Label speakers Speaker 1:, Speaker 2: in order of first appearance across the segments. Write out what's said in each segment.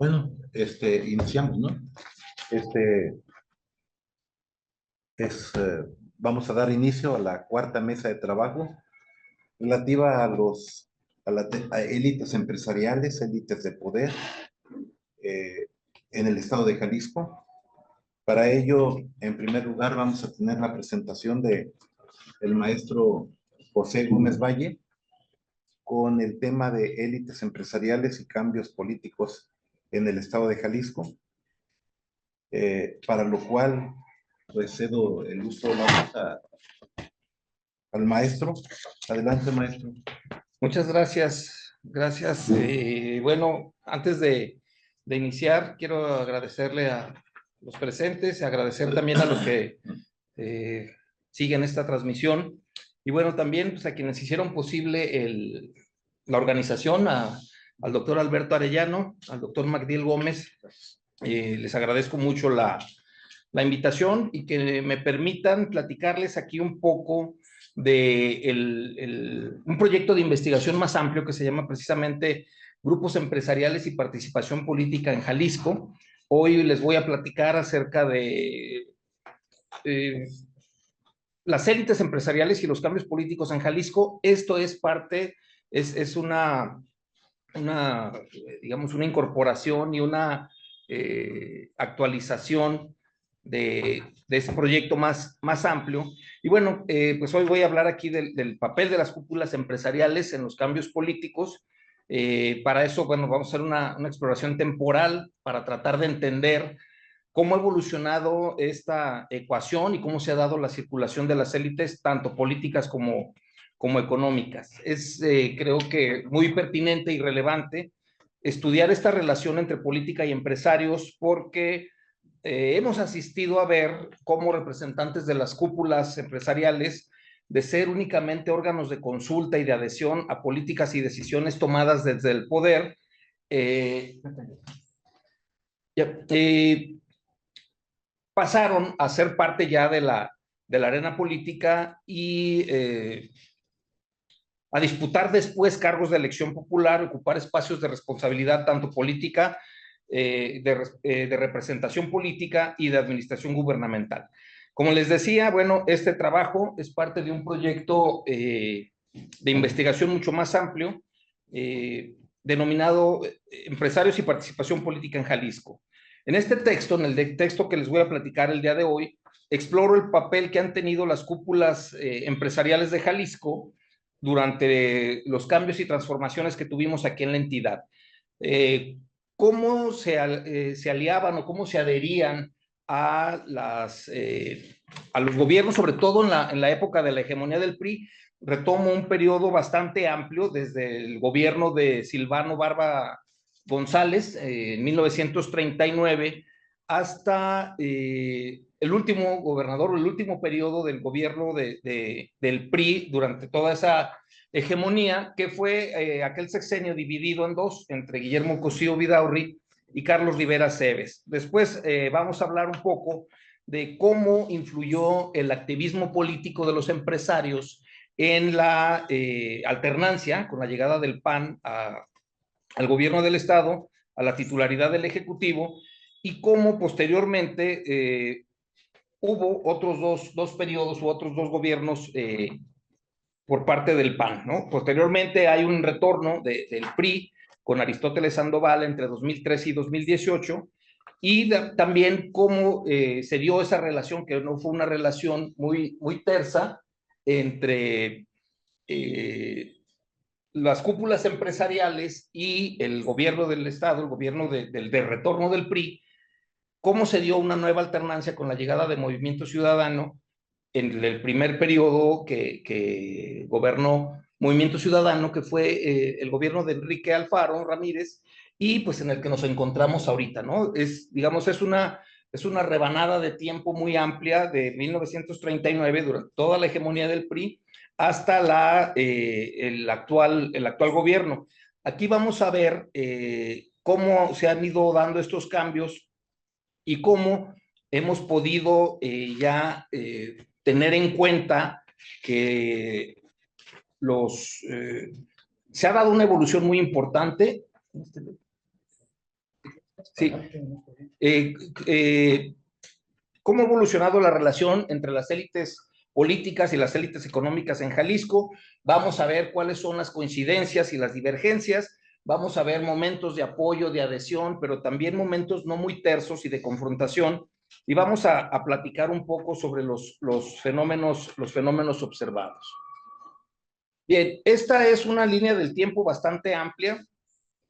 Speaker 1: Bueno, iniciamos, ¿no? Este vamos a dar inicio a la cuarta mesa de trabajo relativa a élites empresariales, élites de poder eh, en el estado de Jalisco. Para ello, en primer lugar, vamos a tener la presentación de el maestro José Gómez Valle con el tema de élites empresariales y cambios políticos en el estado de Jalisco. Para lo cual pues cedo el uso de la voz al maestro. Adelante, maestro.
Speaker 2: Muchas gracias, gracias. Bueno, antes de iniciar, quiero agradecerle a los presentes, agradecer también a los que siguen esta transmisión y bueno, también pues, a quienes hicieron posible la organización, al doctor Alberto Arellano, al doctor Magdiel Gómez. Les agradezco mucho la invitación y que me permitan platicarles aquí un poco de un proyecto de investigación más amplio que se llama precisamente Grupos Empresariales y Participación Política en Jalisco. Hoy les voy a platicar acerca de las élites empresariales y los cambios políticos en Jalisco. Esto es parte, es digamos, una incorporación y una actualización de ese proyecto más amplio. Y bueno, pues hoy voy a hablar aquí del papel de las cúpulas empresariales en los cambios políticos. Para eso, bueno, vamos a hacer una exploración temporal para tratar de entender cómo ha evolucionado esta ecuación y cómo se ha dado la circulación de las élites, tanto políticas como económicas. Creo que muy pertinente y relevante estudiar esta relación entre política y empresarios porque hemos asistido a ver cómo representantes de las cúpulas empresariales, de ser únicamente órganos de consulta y de adhesión a políticas y decisiones tomadas desde el poder, pasaron a ser parte ya de la arena política y a disputar después cargos de elección popular, ocupar espacios de responsabilidad tanto política, de representación política y de administración gubernamental. Como les decía, bueno, este trabajo es parte de un proyecto de investigación mucho más amplio, denominado Empresarios y Participación Política en Jalisco. En este texto, en el texto que les voy a platicar el día de hoy, exploro el papel que han tenido las cúpulas empresariales de Jalisco durante los cambios y transformaciones que tuvimos aquí en la entidad. Cómo se aliaban o cómo se adherían a los gobiernos, sobre todo en la época de la hegemonía del PRI. Retomo un periodo bastante amplio, desde el gobierno de Silvano Barba González, en 1939, hasta el último gobernador, el último periodo del gobierno del PRI durante toda esa hegemonía, que fue aquel sexenio dividido en dos, entre Guillermo Cosío Vidaurri y Carlos Rivera Cebes. Después vamos a hablar un poco de cómo influyó el activismo político de los empresarios en la alternancia con la llegada del PAN al gobierno del Estado, a la titularidad del Ejecutivo, y cómo posteriormente hubo otros dos periodos u otros dos gobiernos por parte del PAN, ¿no? Posteriormente hay un retorno del PRI con Aristóteles Sandoval entre 2013 y 2018, y también cómo se dio esa relación, que no fue una relación muy tersa, entre las cúpulas empresariales y el gobierno del Estado, el gobierno de retorno del PRI, cómo se dio una nueva alternancia con la llegada de Movimiento Ciudadano en el primer periodo que gobernó Movimiento Ciudadano, que fue el gobierno de Enrique Alfaro Ramírez, y pues en el que nos encontramos ahorita, ¿no? Digamos, es una rebanada de tiempo muy amplia de 1939, durante toda la hegemonía del PRI, hasta el actual gobierno. Aquí vamos a ver cómo se han ido dando estos cambios y cómo hemos podido ya tener en cuenta que se ha dado una evolución muy importante. Sí. ¿Cómo ha evolucionado la relación entre las élites políticas y las élites económicas en Jalisco? Vamos a ver cuáles son las coincidencias y las divergencias. Vamos a ver momentos de apoyo, de adhesión, pero también momentos no muy tersos y de confrontación. Y vamos a platicar un poco sobre los fenómenos observados. Bien, esta es una línea del tiempo bastante amplia,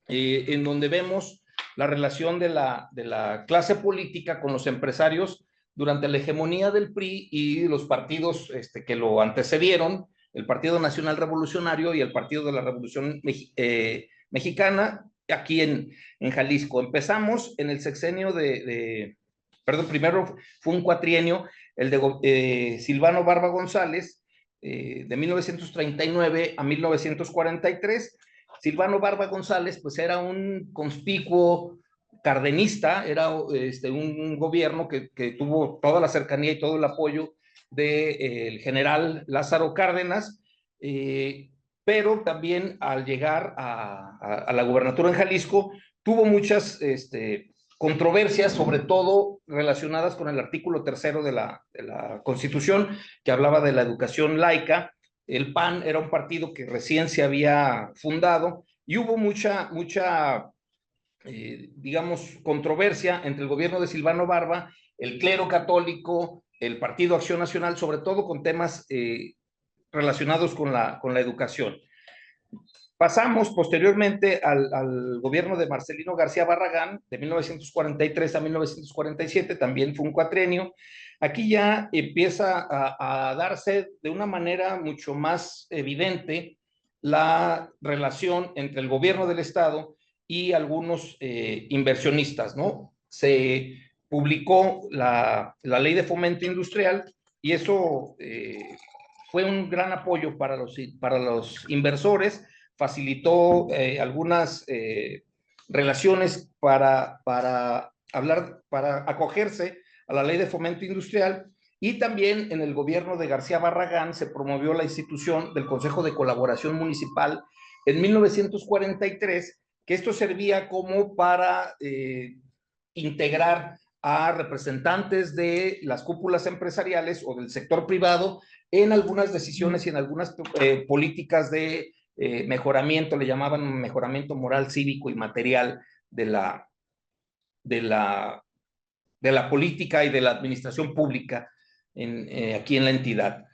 Speaker 2: en donde vemos la relación de la clase política con los empresarios durante la hegemonía del PRI y los partidos que lo antecedieron, el Partido Nacional Revolucionario y el Partido de la Revolución Mexicana, aquí en Jalisco. Empezamos en el sexenio perdón, primero fue un cuatrienio, el de Silvano Barba González, de 1939 a 1943. Silvano Barba González, pues era un conspicuo cardenista, era un gobierno que tuvo toda la cercanía y todo el apoyo del general Lázaro Cárdenas, pero también al llegar a la gubernatura en Jalisco, tuvo muchas controversias, sobre todo relacionadas con el artículo 3 de la Constitución, que hablaba de la educación laica. El PAN era un partido que recién se había fundado y hubo mucha digamos, controversia entre el gobierno de Silvano Barba, el clero católico, el Partido Acción Nacional, sobre todo con temas relacionados con la educación. Pasamos posteriormente al gobierno de Marcelino García Barragán, de 1943 a 1947, también fue un cuatrenio. Aquí ya empieza a darse de una manera mucho más evidente la relación entre el gobierno del Estado y algunos inversionistas, ¿no? Se publicó la ley de fomento industrial y eso fue un gran apoyo para los inversores, facilitó algunas relaciones para acogerse a la ley de fomento industrial, y también en el gobierno de García Barragán se promovió la institución del Consejo de Colaboración Municipal en 1943, que esto servía como para integrar a representantes de las cúpulas empresariales o del sector privado en algunas decisiones y en algunas políticas de mejoramiento, le llamaban mejoramiento moral, cívico y material de la política y de la administración pública aquí en la entidad.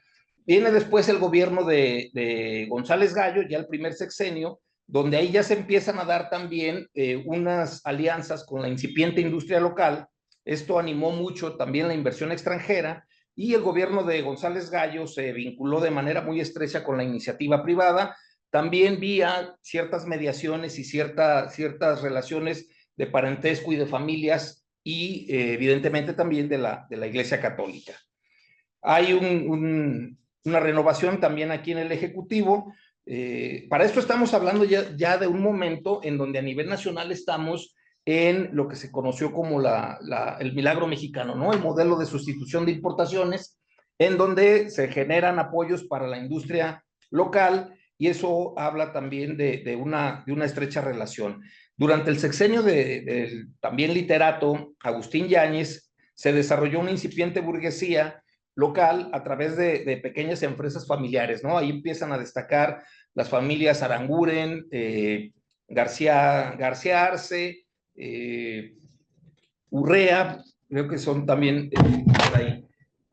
Speaker 2: Viene después el gobierno de González Gallo, ya el primer sexenio, donde ahí ya se empiezan a dar también unas alianzas con la incipiente industria local. Esto animó mucho también la inversión extranjera, y el gobierno de González Gallo se vinculó de manera muy estrecha con la iniciativa privada, también vía ciertas mediaciones y ciertas relaciones de parentesco y de familias, y evidentemente también de la Iglesia Católica. Hay una renovación también aquí en el Ejecutivo. Para esto estamos hablando ya de un momento en donde a nivel nacional estamos en lo que se conoció como el milagro mexicano, ¿no? El modelo de sustitución de importaciones, en donde se generan apoyos para la industria local, y eso habla también de una estrecha relación. Durante el sexenio del también literato Agustín Yáñez, se desarrolló una incipiente burguesía local a través de pequeñas empresas familiares, ¿no? Ahí empiezan a destacar las familias Aranguren, García Arce, Urrea, creo que son también por ahí.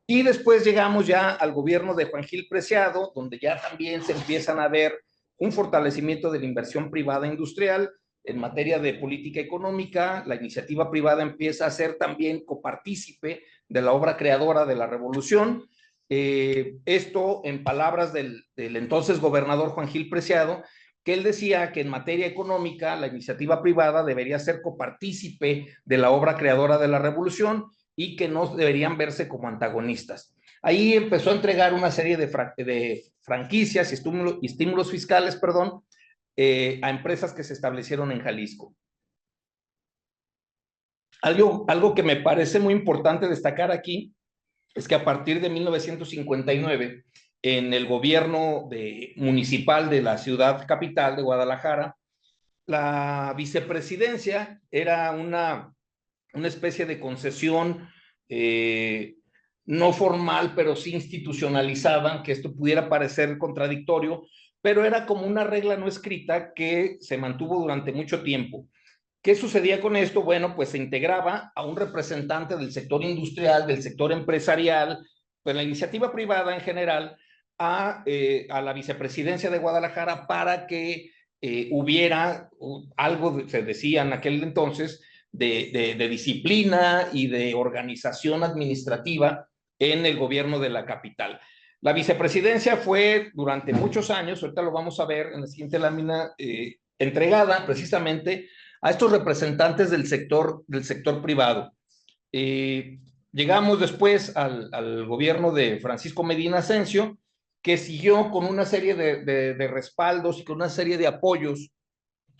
Speaker 2: Y después llegamos ya al gobierno de Juan Gil Preciado, donde ya también se empiezan a ver un fortalecimiento de la inversión privada industrial en materia de política económica. La iniciativa privada empieza a ser también copartícipe de la obra creadora de la revolución. Esto en palabras del entonces gobernador Juan Gil Preciado, que él decía que en materia económica la iniciativa privada debería ser copartícipe de la obra creadora de la revolución y que no deberían verse como antagonistas. Ahí empezó a entregar una serie de franquicias y estímulos fiscales, perdón, a empresas que se establecieron en Jalisco. Algo que me parece muy importante destacar aquí es que a partir de 1959, en el gobierno municipal de la ciudad capital de Guadalajara, la vicepresidencia era una especie de concesión no formal, pero sí institucionalizada, que esto pudiera parecer contradictorio, pero era como una regla no escrita que se mantuvo durante mucho tiempo. ¿Qué sucedía con esto? Bueno, pues se integraba a un representante del sector industrial, del sector empresarial, pues la iniciativa privada en general, a la vicepresidencia de Guadalajara para que hubiera algo, se decía en aquel entonces, de disciplina y de organización administrativa en el gobierno de la capital. La vicepresidencia fue durante muchos años, ahorita lo vamos a ver en la siguiente lámina, entregada precisamente a estos representantes del sector privado. Llegamos después al gobierno de Francisco Medina Ascencio, que siguió con una serie de respaldos y con una serie de apoyos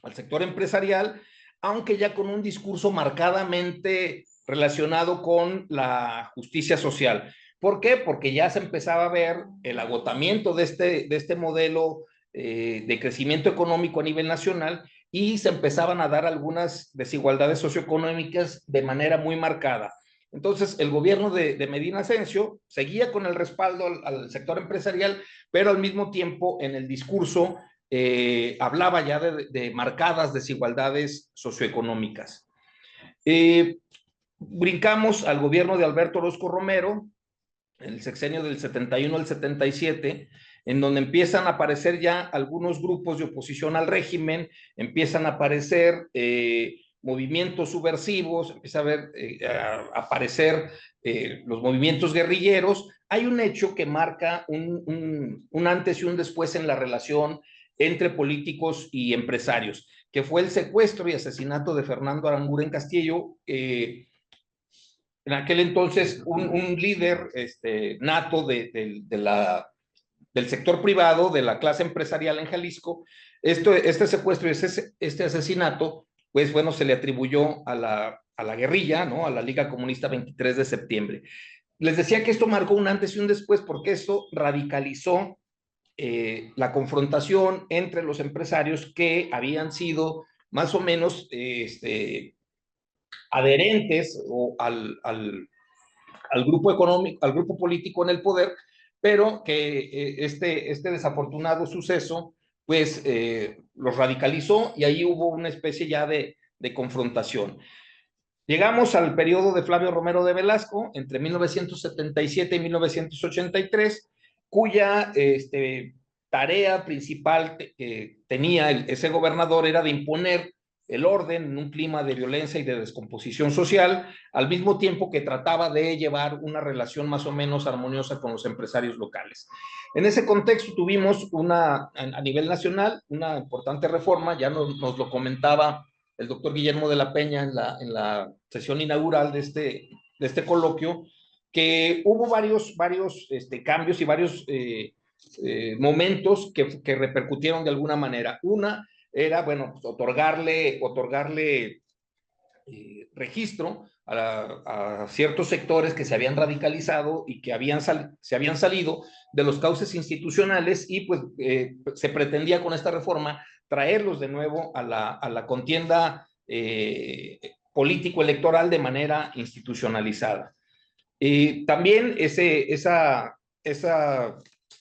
Speaker 2: al sector empresarial, aunque ya con un discurso marcadamente relacionado con la justicia social. ¿Por qué? Porque ya se empezaba a ver el agotamiento de este modelo de crecimiento económico a nivel nacional y se empezaban a dar algunas desigualdades socioeconómicas de manera muy marcada. Entonces, el gobierno de Medina Ascencio seguía con el respaldo al sector empresarial, pero al mismo tiempo en el discurso hablaba ya de marcadas desigualdades socioeconómicas. Brincamos al gobierno de Alberto Orozco Romero, el sexenio del 71 al 77, en donde empiezan a aparecer ya algunos grupos de oposición al régimen, empiezan a aparecer movimientos subversivos, empieza a aparecer los movimientos guerrilleros. Hay un hecho que marca un antes y un después en la relación entre políticos y empresarios, que fue el secuestro y asesinato de Fernando Aranguren Castillo, en aquel entonces un líder nato del sector privado, de la clase empresarial en Jalisco. Este secuestro y este asesinato, pues bueno, se le atribuyó a la guerrilla, ¿no? A la Liga Comunista 23 de septiembre. Les decía que esto marcó un antes y un después porque esto radicalizó la confrontación entre los empresarios que habían sido más o menos adherentes al grupo económico, al grupo político en el poder, pero que este desafortunado suceso pues los radicalizó y ahí hubo una especie ya de confrontación. Llegamos al periodo de Flavio Romero de Velasco, entre 1977 y 1983, cuya tarea principal que tenía ese gobernador era de imponer el orden en un clima de violencia y de descomposición social, al mismo tiempo que trataba de llevar una relación más o menos armoniosa con los empresarios locales. En ese contexto tuvimos a nivel nacional una importante reforma, ya nos lo comentaba el doctor Guillermo de la Peña en la sesión inaugural de este coloquio, que hubo varios cambios y varios momentos que repercutieron de alguna manera. Una era, bueno, pues, otorgarle registro a ciertos sectores que se habían radicalizado y que se habían salido de los cauces institucionales y pues se pretendía con esta reforma traerlos de nuevo a la contienda político-electoral de manera institucionalizada. También esa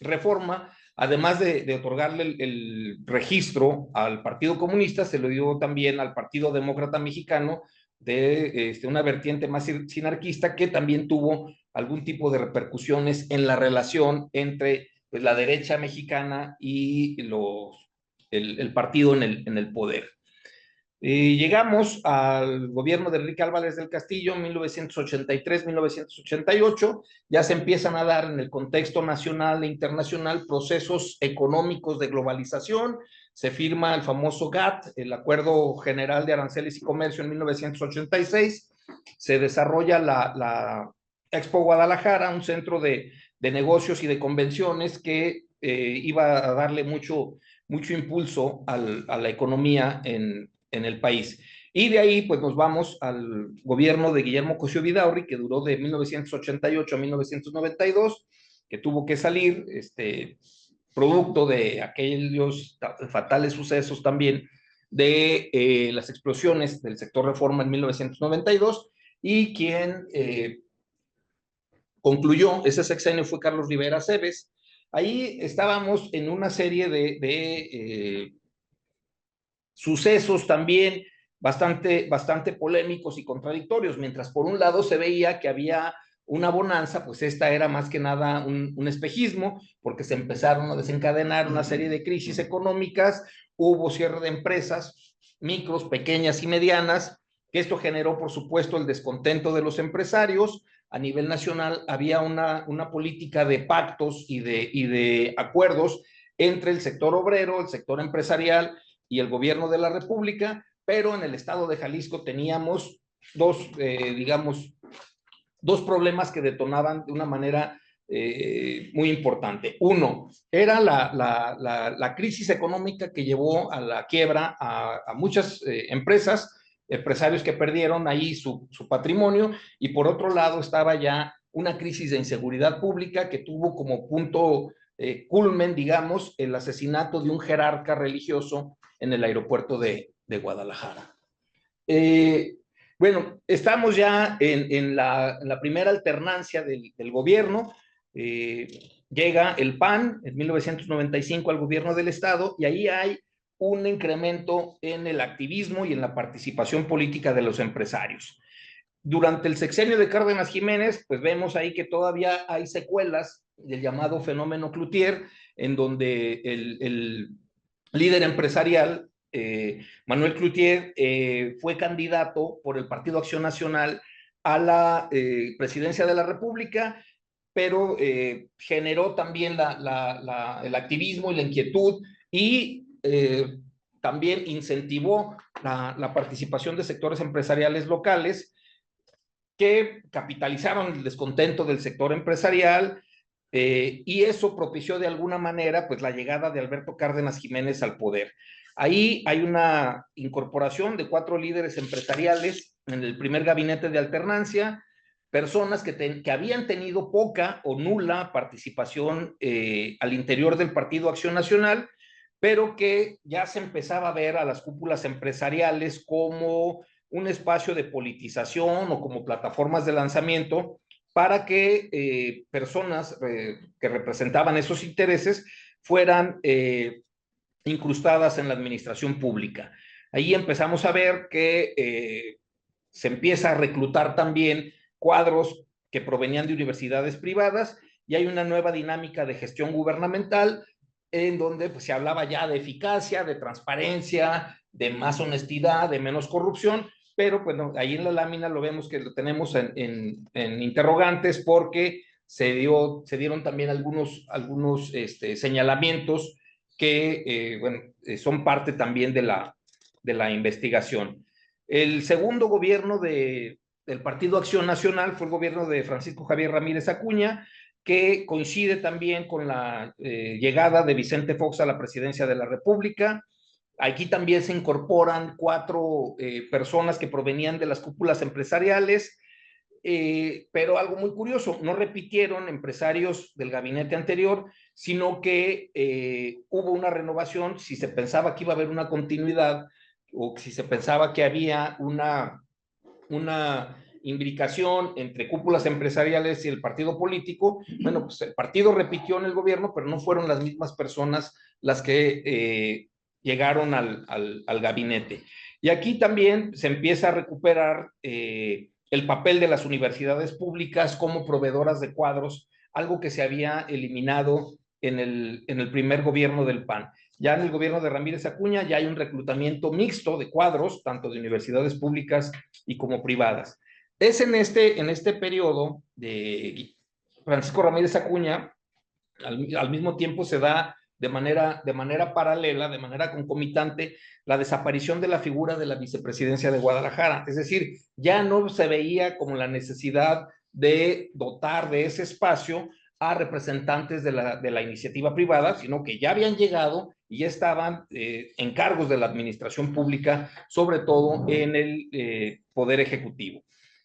Speaker 2: reforma, además de otorgarle el registro al Partido Comunista, se lo dio también al Partido Demócrata Mexicano de una vertiente más sinarquista que también tuvo algún tipo de repercusiones en la relación entre pues, la derecha mexicana y el partido en el poder. Llegamos al gobierno de Enrique Álvarez del Castillo en 1983-1988, ya se empiezan a dar en el contexto nacional e internacional procesos económicos de globalización, se firma el famoso GATT, el Acuerdo General de Aranceles y Comercio en 1986, se desarrolla la Expo Guadalajara, un centro de negocios y de convenciones que iba a darle mucho impulso a la economía en el país. Y de ahí, pues nos vamos al gobierno de Guillermo Cosío Vidaurri, que duró de 1988 a 1992, que tuvo que salir, producto de aquellos fatales sucesos también de las explosiones del sector Reforma en 1992, y quien concluyó ese sexenio fue Carlos Rivera Cebes. Ahí estábamos en una serie de sucesos también bastante polémicos y contradictorios. Mientras por un lado se veía que había una bonanza, pues esta era más que nada un espejismo, porque se empezaron a desencadenar una serie de crisis económicas, hubo cierre de empresas, micros, pequeñas y medianas, que esto generó, por supuesto, el descontento de los empresarios. A nivel nacional había una política de pactos y de acuerdos entre el sector obrero, el sector empresarial y el gobierno de la República, pero en el estado de Jalisco teníamos digamos, dos problemas que detonaban de una manera muy importante. Uno, era la crisis económica que llevó a la quiebra a muchas empresarios que perdieron ahí su patrimonio, y por otro lado estaba ya una crisis de inseguridad pública que tuvo como punto culmen, digamos, el asesinato de un jerarca religioso en el aeropuerto de Guadalajara. Bueno, estamos ya en la primera alternancia del gobierno. Llega el PAN en 1995 al gobierno del estado, y ahí hay un incremento en el activismo y en la participación política de los empresarios. Durante el sexenio de Cárdenas Jiménez, pues vemos ahí que todavía hay secuelas del llamado fenómeno Cloutier, en donde el líder empresarial, Manuel Cloutier, fue candidato por el Partido Acción Nacional a la presidencia de la República, pero generó también el activismo y la inquietud, y también incentivó la participación de sectores empresariales locales que capitalizaron el descontento del sector empresarial, y eso propició de alguna manera pues la llegada de Alberto Cárdenas Jiménez al poder. Ahí hay una incorporación de 4 líderes empresariales en el primer gabinete de alternancia, personas que habían tenido poca o nula participación al interior del Partido Acción Nacional, pero que ya se empezaba a ver a las cúpulas empresariales como un espacio de politización o como plataformas de lanzamiento para que personas que representaban esos intereses fueran incrustadas en la administración pública. Ahí empezamos a ver que se empieza a reclutar también cuadros que provenían de universidades privadas, y hay una nueva dinámica de gestión gubernamental en donde pues, se hablaba ya de eficacia, de transparencia, de más honestidad, de menos corrupción, pero bueno, ahí en la lámina lo vemos que lo tenemos en interrogantes, porque se dieron también algunos señalamientos que bueno, son parte también de la investigación. El segundo gobierno del Partido Acción Nacional fue el gobierno de Francisco Javier Ramírez Acuña, que coincide también con la llegada de Vicente Fox a la presidencia de la República. Aquí también se incorporan 4 personas que provenían de las cúpulas empresariales, pero algo muy curioso, no repitieron empresarios del gabinete anterior, sino que hubo una renovación. Si se pensaba que iba a haber una continuidad, o si se pensaba que había una imbricación entre cúpulas empresariales y el partido político, bueno, pues el partido repitió en el gobierno, pero no fueron las mismas personas las que llegaron al gabinete. Y aquí también se empieza a recuperar el papel de las universidades públicas como proveedoras de cuadros, algo que se había eliminado en el primer gobierno del PAN. Ya en el gobierno de Ramírez Acuña ya hay un reclutamiento mixto de cuadros, tanto de universidades públicas y como privadas. Es en este periodo de Francisco Ramírez Acuña, al mismo tiempo se da de manera paralela, de manera concomitante, la desaparición de la figura de la vicepresidencia de Guadalajara. Es decir, ya no se veía como la necesidad de dotar de ese espacio a representantes de la iniciativa privada, sino que ya habían llegado y ya estaban en cargos de la administración pública, sobre todo en el Poder Ejecutivo.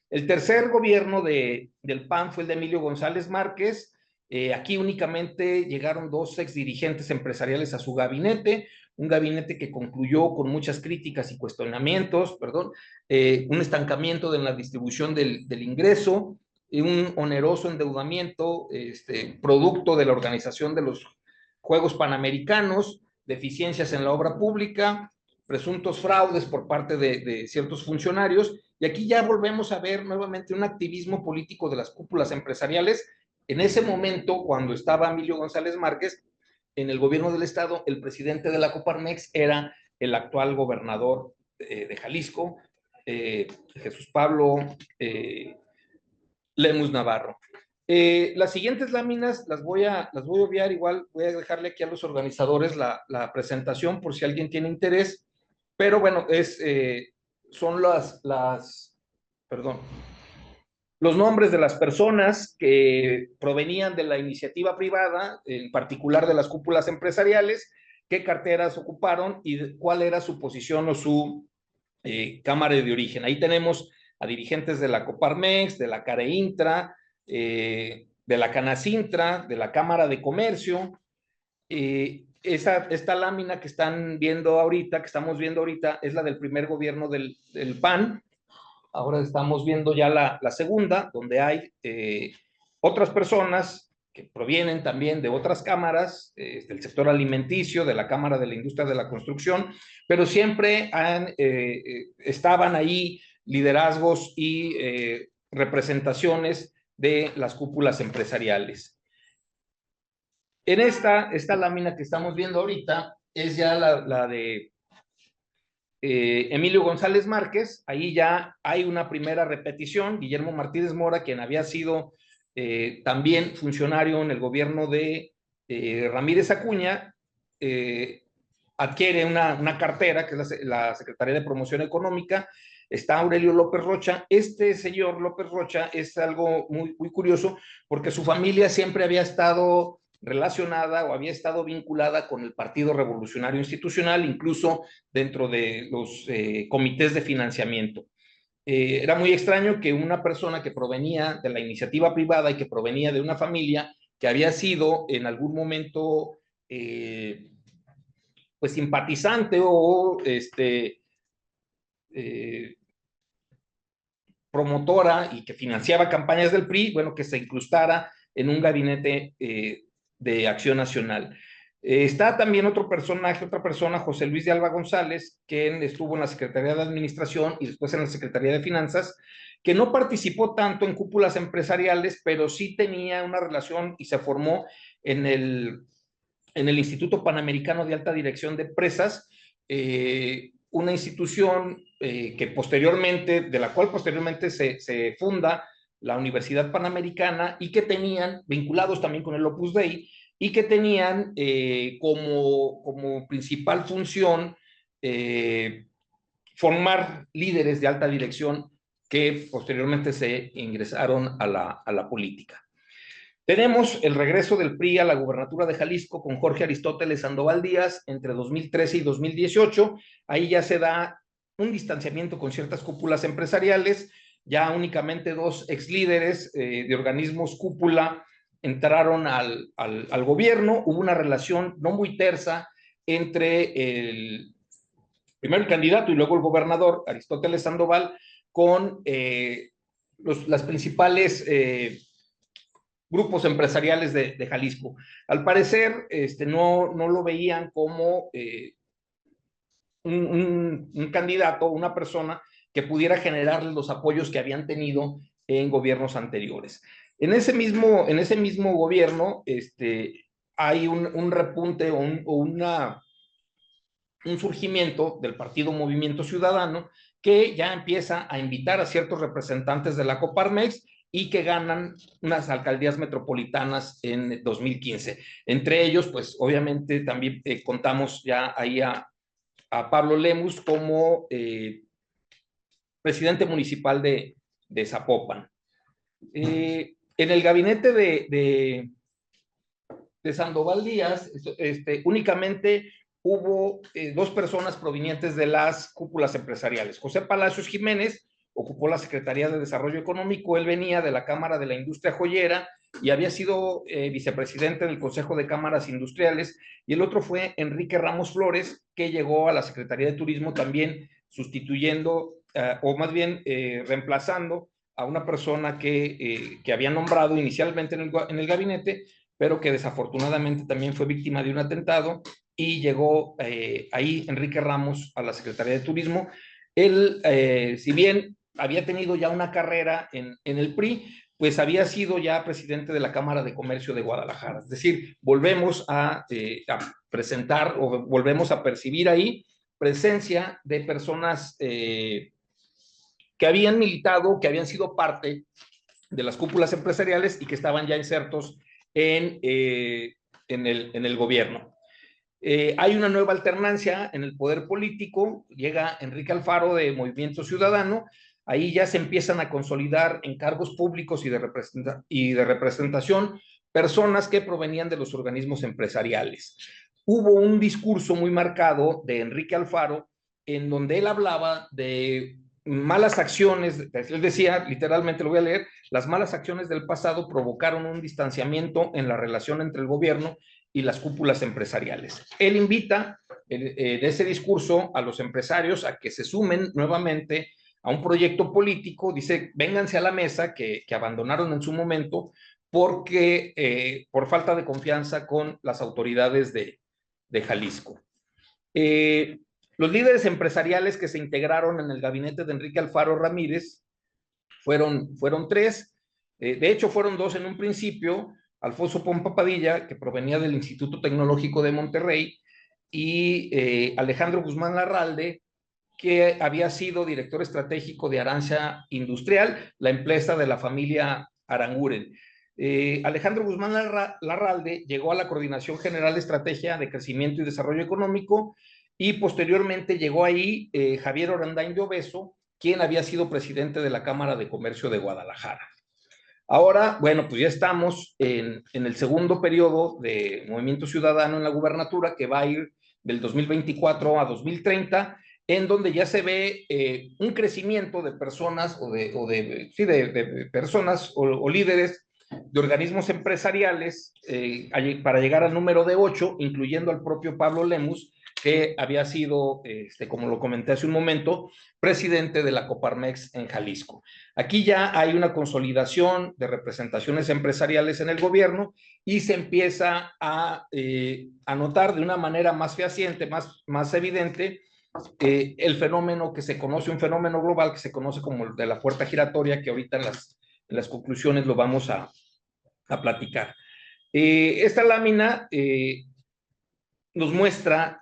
Speaker 2: El tercer gobierno del PAN fue el de Emilio González Márquez. Aquí únicamente llegaron 2 exdirigentes empresariales a su gabinete, un gabinete que concluyó con muchas críticas y cuestionamientos, perdón, un estancamiento en la distribución del ingreso, y un oneroso endeudamiento, producto de la organización de los Juegos Panamericanos, deficiencias en la obra pública, presuntos fraudes por parte de ciertos funcionarios, y aquí ya volvemos a ver nuevamente un activismo político de las cúpulas empresariales. En ese momento, cuando estaba Emilio González Márquez en el gobierno del estado, el presidente de la Coparmex era el actual gobernador de Jalisco, Jesús Pablo Lemus Navarro. Las siguientes láminas las voy a obviar, igual voy a dejarle aquí a los organizadores la presentación por si alguien tiene interés, pero bueno, son perdón, los nombres de las personas que provenían de la iniciativa privada, en particular de las cúpulas empresariales, qué carteras ocuparon y cuál era su posición o su cámara de origen. Ahí tenemos a dirigentes de la Coparmex, de la Careintra, de la Canacintra, de la Cámara de Comercio. Esta lámina que están viendo ahorita, que estamos viendo ahorita, es la del primer gobierno del PAN. Ahora estamos viendo ya la segunda, donde hay otras personas que provienen también de otras cámaras, del sector alimenticio, de la Cámara de la Industria de la Construcción, pero siempre estaban ahí liderazgos y representaciones de las cúpulas empresariales. En esta lámina que estamos viendo ahorita es ya la de Emilio González Márquez. Ahí ya hay una primera repetición. Guillermo Martínez Mora, quien había sido también funcionario en el gobierno de Ramírez Acuña, adquiere una cartera, que es la Secretaría de Promoción Económica. Está Aurelio López Rocha. Este señor López Rocha es algo muy, muy curioso, porque su familia siempre había estado relacionada o había estado vinculada con el Partido Revolucionario Institucional, incluso dentro de los comités de financiamiento. Era muy extraño que una persona que provenía de la iniciativa privada y que provenía de una familia que había sido en algún momento pues simpatizante o promotora y que financiaba campañas del PRI, bueno, que se incrustara en un gabinete de Acción Nacional. Está también otra persona, José Luis de Alba González, quien estuvo en la Secretaría de Administración y después en la Secretaría de Finanzas, que no participó tanto en cúpulas empresariales, pero sí tenía una relación y se formó en el Instituto Panamericano de Alta Dirección de Empresas, una institución de la cual posteriormente se funda la Universidad Panamericana, y que tenían, vinculados también con el Opus Dei, y que tenían como principal función formar líderes de alta dirección que posteriormente se ingresaron a la política. Tenemos el regreso del PRI a la gubernatura de Jalisco con Jorge Aristóteles Sandoval Díaz entre 2013 y 2018. Ahí ya se da un distanciamiento con ciertas cúpulas empresariales. Ya únicamente dos exlíderes de organismos cúpula entraron al gobierno. Hubo una relación no muy tersa entre primero el candidato y luego el gobernador Aristóteles Sandoval con las principales grupos empresariales de Jalisco. Al parecer, no lo veían como un candidato, una persona que pudiera generarles los apoyos que habían tenido en gobiernos anteriores. En ese mismo gobierno hay un repunte o un surgimiento del partido Movimiento Ciudadano, que ya empieza a invitar a ciertos representantes de la Coparmex y que ganan unas alcaldías metropolitanas en 2015. Entre ellos, pues obviamente también contamos ya ahí a Pablo Lemus como presidente municipal de Zapopan. En el gabinete de Sandoval Díaz, únicamente hubo dos personas provenientes de las cúpulas empresariales. José Palacios Jiménez ocupó la Secretaría de Desarrollo Económico. Él venía de la Cámara de la Industria Joyera y había sido vicepresidente del Consejo de Cámaras Industriales, y el otro fue Enrique Ramos Flores, que llegó a la Secretaría de Turismo también sustituyendo, o más bien reemplazando a una persona que había nombrado inicialmente en el gabinete, pero que desafortunadamente también fue víctima de un atentado, y llegó ahí Enrique Ramos a la Secretaría de Turismo. Él, si bien había tenido ya una carrera en el PRI, pues había sido ya presidente de la Cámara de Comercio de Guadalajara. Es decir, volvemos a presentar o volvemos a percibir ahí presencia de personas que habían militado, que habían sido parte de las cúpulas empresariales y que estaban ya insertos en el gobierno. Hay una nueva alternancia en el poder político, llega Enrique Alfaro de Movimiento Ciudadano, ahí ya se empiezan a consolidar en cargos públicos y de representación personas que provenían de los organismos empresariales. Hubo un discurso muy marcado de Enrique Alfaro en donde él hablaba de malas acciones, él decía, literalmente lo voy a leer, las malas acciones del pasado provocaron un distanciamiento en la relación entre el gobierno y las cúpulas empresariales. Él invita en ese discurso a los empresarios a que se sumen nuevamente a un proyecto político, dice, vénganse a la mesa que abandonaron en su momento porque por falta de confianza con las autoridades de Jalisco. Los líderes empresariales que se integraron en el gabinete de Enrique Alfaro Ramírez fueron tres, de hecho fueron dos en un principio, Alfonso Pompa Padilla, que provenía del Instituto Tecnológico de Monterrey, y Alejandro Guzmán Larralde, que había sido director estratégico de Aranza Industrial, la empresa de la familia Aranguren. Alejandro Guzmán Larralde llegó a la Coordinación General de Estrategia de Crecimiento y Desarrollo Económico, y posteriormente llegó ahí Javier Orandain de Obeso, quien había sido presidente de la Cámara de Comercio de Guadalajara. Ahora, bueno, pues ya estamos en el segundo periodo de Movimiento Ciudadano en la gubernatura, que va a ir del 2024 a 2030, en donde ya se ve un crecimiento de personas de personas o líderes de organismos empresariales para llegar al número de 8, incluyendo al propio Pablo Lemus, que había sido, como lo comenté hace un momento, presidente de la Coparmex en Jalisco. Aquí ya hay una consolidación de representaciones empresariales en el gobierno y se empieza a notar de una manera más fehaciente, más evidente, el fenómeno que se conoce, un fenómeno global que se conoce como el de la puerta giratoria, que ahorita en las conclusiones lo vamos a platicar. Esta lámina nos muestra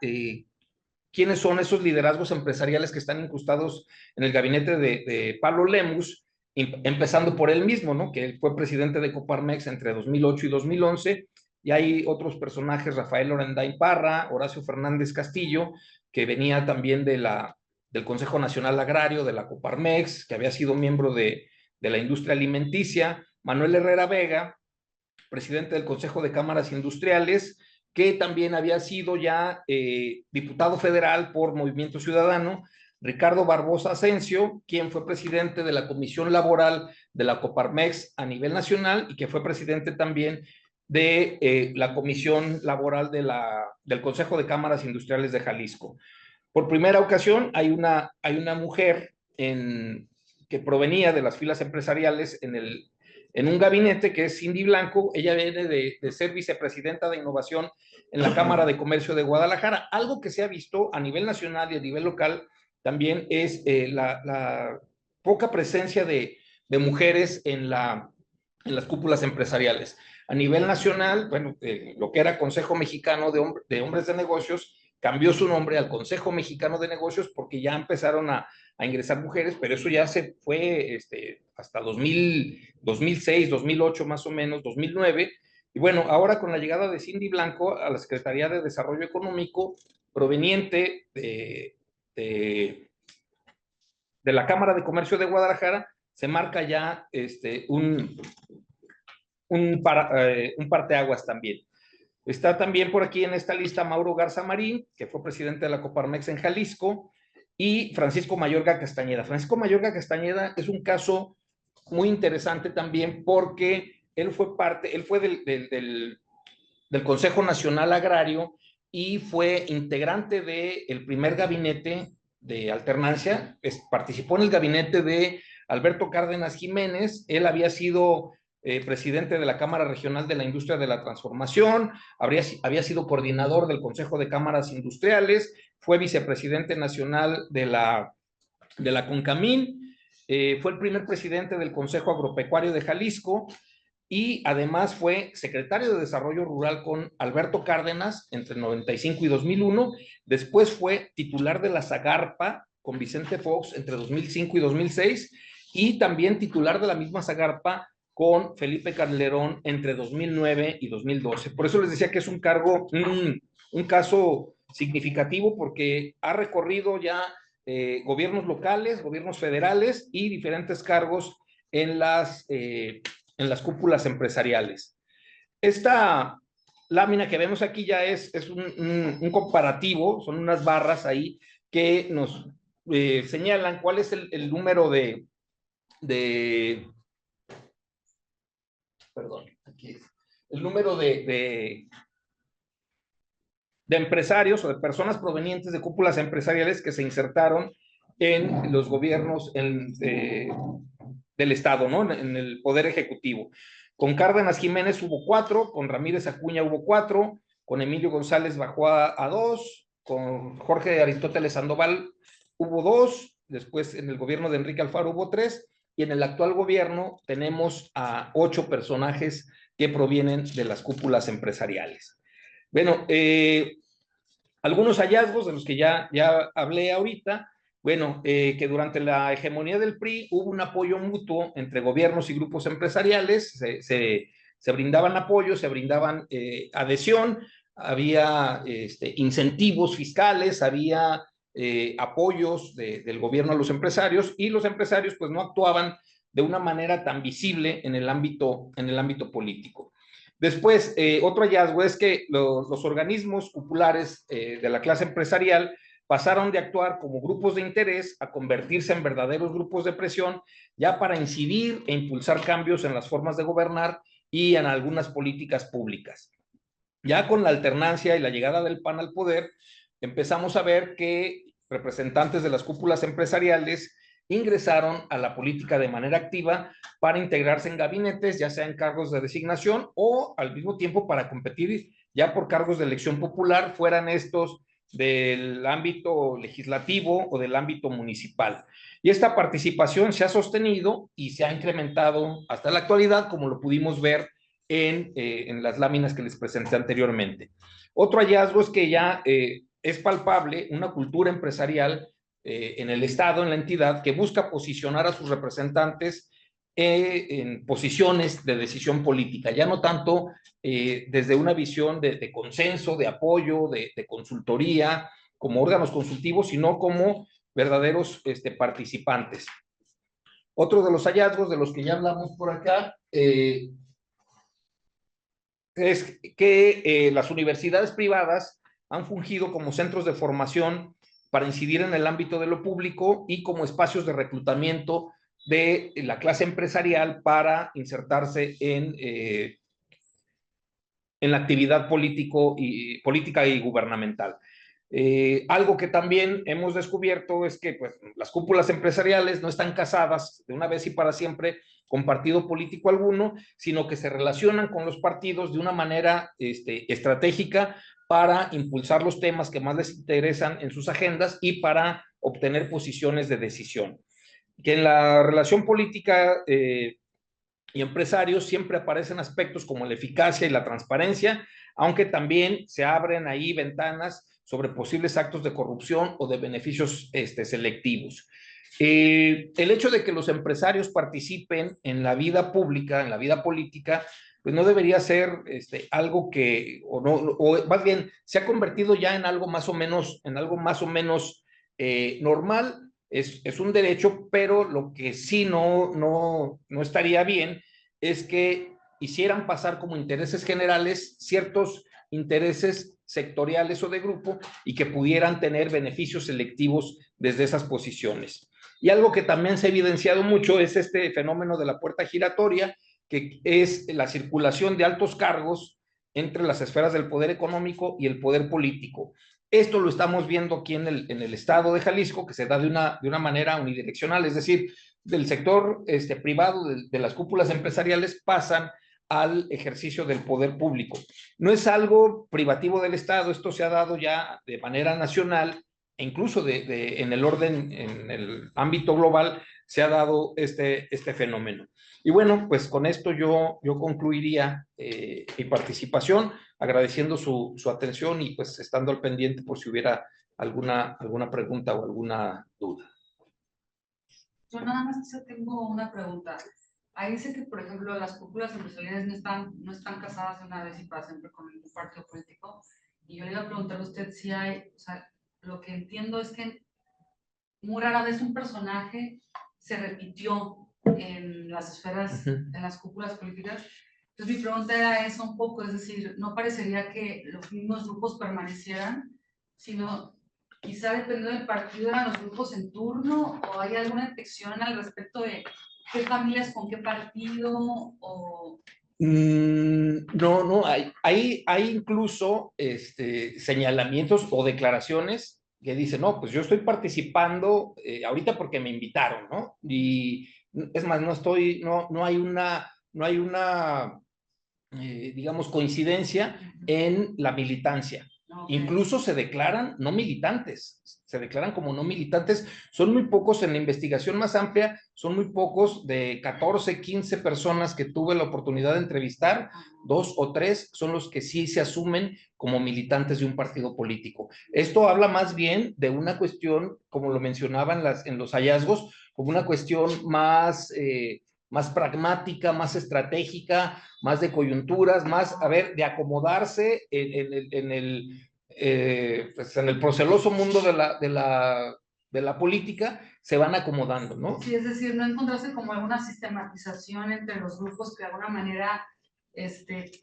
Speaker 2: quiénes son esos liderazgos empresariales que están incrustados en el gabinete de Pablo Lemus, empezando por él mismo, ¿no? Que fue presidente de Coparmex entre 2008 y 2011, y hay otros personajes, Rafael Orandain Parra, Horacio Fernández Castillo, que venía también del Consejo Nacional Agrario, de la Coparmex, que había sido miembro de la industria alimenticia, Manuel Herrera Vega, presidente del Consejo de Cámaras Industriales, que también había sido ya diputado federal por Movimiento Ciudadano, Ricardo Barbosa Asensio, quien fue presidente de la Comisión Laboral de la Coparmex a nivel nacional y que fue presidente también de la Comisión Laboral del Consejo de Cámaras Industriales de Jalisco. Por primera ocasión hay una mujer que provenía de las filas empresariales en un gabinete, que es Cindy Blanco. Ella viene de ser vicepresidenta de innovación en la Cámara de Comercio de Guadalajara. Algo que se ha visto a nivel nacional y a nivel local también es la poca presencia de mujeres en las cúpulas empresariales. A nivel nacional, bueno, lo que era Consejo Mexicano de Hombres de Negocios cambió su nombre al Consejo Mexicano de Negocios porque ya empezaron a ingresar mujeres, pero eso ya se fue hasta 2006, 2008 más o menos, 2009. Y bueno, ahora con la llegada de Cindy Blanco a la Secretaría de Desarrollo Económico, proveniente de la Cámara de Comercio de Guadalajara, se marca ya un parteaguas también. Está también por aquí en esta lista Mauro Garza Marín, que fue presidente de la Coparmex en Jalisco, y Francisco Mayorga Castañeda. Francisco Mayorga Castañeda es un caso muy interesante también porque él fue del Consejo Nacional Agrario y fue integrante del primer gabinete de alternancia, participó en el gabinete de Alberto Cárdenas Jiménez. Él había sido presidente de la Cámara Regional de la Industria de la Transformación, había sido coordinador del Consejo de Cámaras Industriales, fue vicepresidente nacional de la CONCAMIN, fue el primer presidente del Consejo Agropecuario de Jalisco, y además fue secretario de Desarrollo Rural con Alberto Cárdenas entre 95 y 2001, después fue titular de la Zagarpa con Vicente Fox entre 2005 y 2006, y también titular de la misma Zagarpa con Felipe Calderón entre 2009 y 2012. Por eso les decía que es un cargo, un caso significativo, porque ha recorrido ya gobiernos locales, gobiernos federales y diferentes cargos en las cúpulas empresariales. Esta lámina que vemos aquí ya es un comparativo, son unas barras ahí que nos señalan cuál es el número perdón, aquí es, el número de empresarios o de personas provenientes de cúpulas empresariales que se insertaron en los gobiernos del Estado, ¿no? En el Poder Ejecutivo. Con Cárdenas Jiménez hubo 4, con Ramírez Acuña hubo 4, con Emilio González bajó a 2, con Jorge Aristóteles Sandoval hubo 2, después en el gobierno de Enrique Alfaro hubo 3, y en el actual gobierno tenemos a 8 personajes que provienen de las cúpulas empresariales. Bueno, algunos hallazgos de los que ya hablé ahorita. Bueno, que durante la hegemonía del PRI hubo un apoyo mutuo entre gobiernos y grupos empresariales, se brindaban apoyo, se brindaban adhesión, había incentivos fiscales, había apoyos del gobierno a los empresarios, y los empresarios pues no actuaban de una manera tan visible en el ámbito político. Después, otro hallazgo es que los organismos cupulares de la clase empresarial pasaron de actuar como grupos de interés a convertirse en verdaderos grupos de presión, ya para incidir e impulsar cambios en las formas de gobernar y en algunas políticas públicas. Ya con la alternancia y la llegada del PAN al poder, empezamos a ver que representantes de las cúpulas empresariales ingresaron a la política de manera activa para integrarse en gabinetes, ya sea en cargos de designación o al mismo tiempo para competir ya por cargos de elección popular, fueran estos del ámbito legislativo o del ámbito municipal. Y esta participación se ha sostenido y se ha incrementado hasta la actualidad, como lo pudimos ver en las láminas que les presenté anteriormente. Otro hallazgo es que ya es palpable una cultura empresarial en el Estado, en la entidad, que busca posicionar a sus representantes en posiciones de decisión política, ya no tanto desde una visión de consenso, de apoyo, de consultoría, como órganos consultivos, sino como verdaderos participantes. Otro de los hallazgos de los que ya hablamos por acá es que las universidades privadas han fungido como centros de formación para incidir en el ámbito de lo público y como espacios de reclutamiento de la clase empresarial para insertarse en la actividad política y gubernamental. Algo que también hemos descubierto es que pues, las cúpulas empresariales no están casadas de una vez y para siempre con partido político alguno, sino que se relacionan con los partidos de una manera estratégica para impulsar los temas que más les interesan en sus agendas y para obtener posiciones de decisión. Que en la relación política y empresarios siempre aparecen aspectos como la eficacia y la transparencia, aunque también se abren ahí ventanas sobre posibles actos de corrupción o de beneficios selectivos. El hecho de que los empresarios participen en la vida pública, en la vida política, pues no debería ser algo que, o más bien, se ha convertido ya en algo más o menos normal. Es un derecho, pero lo que sí no estaría bien es que hicieran pasar como intereses generales ciertos intereses sectoriales o de grupo y que pudieran tener beneficios selectivos desde esas posiciones. Y algo que también se ha evidenciado mucho es este fenómeno de la puerta giratoria, que es la circulación de altos cargos entre las esferas del poder económico y el poder político. Esto lo estamos viendo aquí en el estado de Jalisco, que se da de una manera unidireccional, es decir, del sector privado, de las cúpulas empresariales, pasan al ejercicio del poder público. No es algo privativo del Estado, esto se ha dado ya de manera nacional e incluso en el orden, en el ámbito global, se ha dado este fenómeno. Y bueno, pues con esto yo concluiría mi participación, agradeciendo su atención y pues estando al pendiente por si hubiera alguna pregunta o alguna duda.
Speaker 3: Yo nada más tengo una pregunta. Ahí dice que, por ejemplo, las cúpulas empresariales no están casadas una vez y para siempre con ningún partido político. Y yo le iba a preguntar a usted si hay, o sea, lo que entiendo es que muy rara vez un personaje se repitió en las esferas, en las cúpulas políticas. Entonces mi pregunta era esa un poco, es decir, no parecería que los mismos grupos permanecieran, sino quizá dependiendo del partido eran los grupos en turno, o hay alguna detección al respecto de qué familias con qué partido, o...
Speaker 2: No, hay incluso señalamientos o declaraciones que dicen, no, pues yo estoy participando ahorita porque me invitaron, ¿no? Y es más, no hay una digamos, coincidencia en la militancia. Okay. Incluso se declaran no militantes, se declaran como no militantes. Son muy pocos en la investigación más amplia, son muy pocos, de 14, 15 personas que tuve la oportunidad de entrevistar, 2 o 3 son los que sí se asumen como militantes de un partido político. Esto habla más bien de una cuestión, como lo mencionaban en los hallazgos, como una cuestión más pragmática, más estratégica, más de coyunturas, más, a ver, de acomodarse en el proceloso mundo de la política, se van acomodando, ¿no?
Speaker 3: Sí, es decir, no encontrarse como alguna sistematización entre los grupos que de alguna manera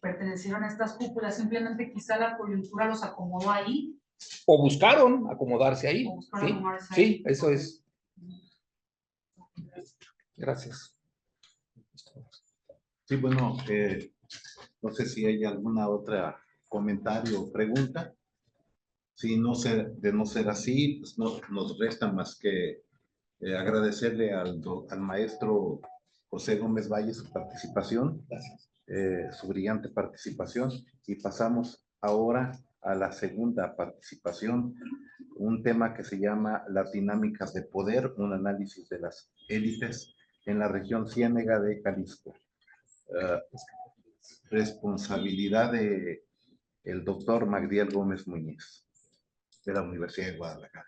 Speaker 3: pertenecieron a estas cúpulas, simplemente quizá la coyuntura los acomodó ahí.
Speaker 2: O buscaron acomodarse ahí. ¿Sí? Acomodarse ahí. Sí, eso es. Gracias.
Speaker 1: Sí, bueno, no sé si hay alguna otra comentario o pregunta. Si de no ser así, pues no nos resta más que agradecerle al maestro José Gómez Valle su participación, su brillante participación, y pasamos ahora a la segunda participación, un tema que se llama Las dinámicas de poder, un análisis de las élites en la región Ciénega de Jalisco. Responsabilidad de el doctor Magdiel Gómez Muñiz, de la Universidad de Guadalajara.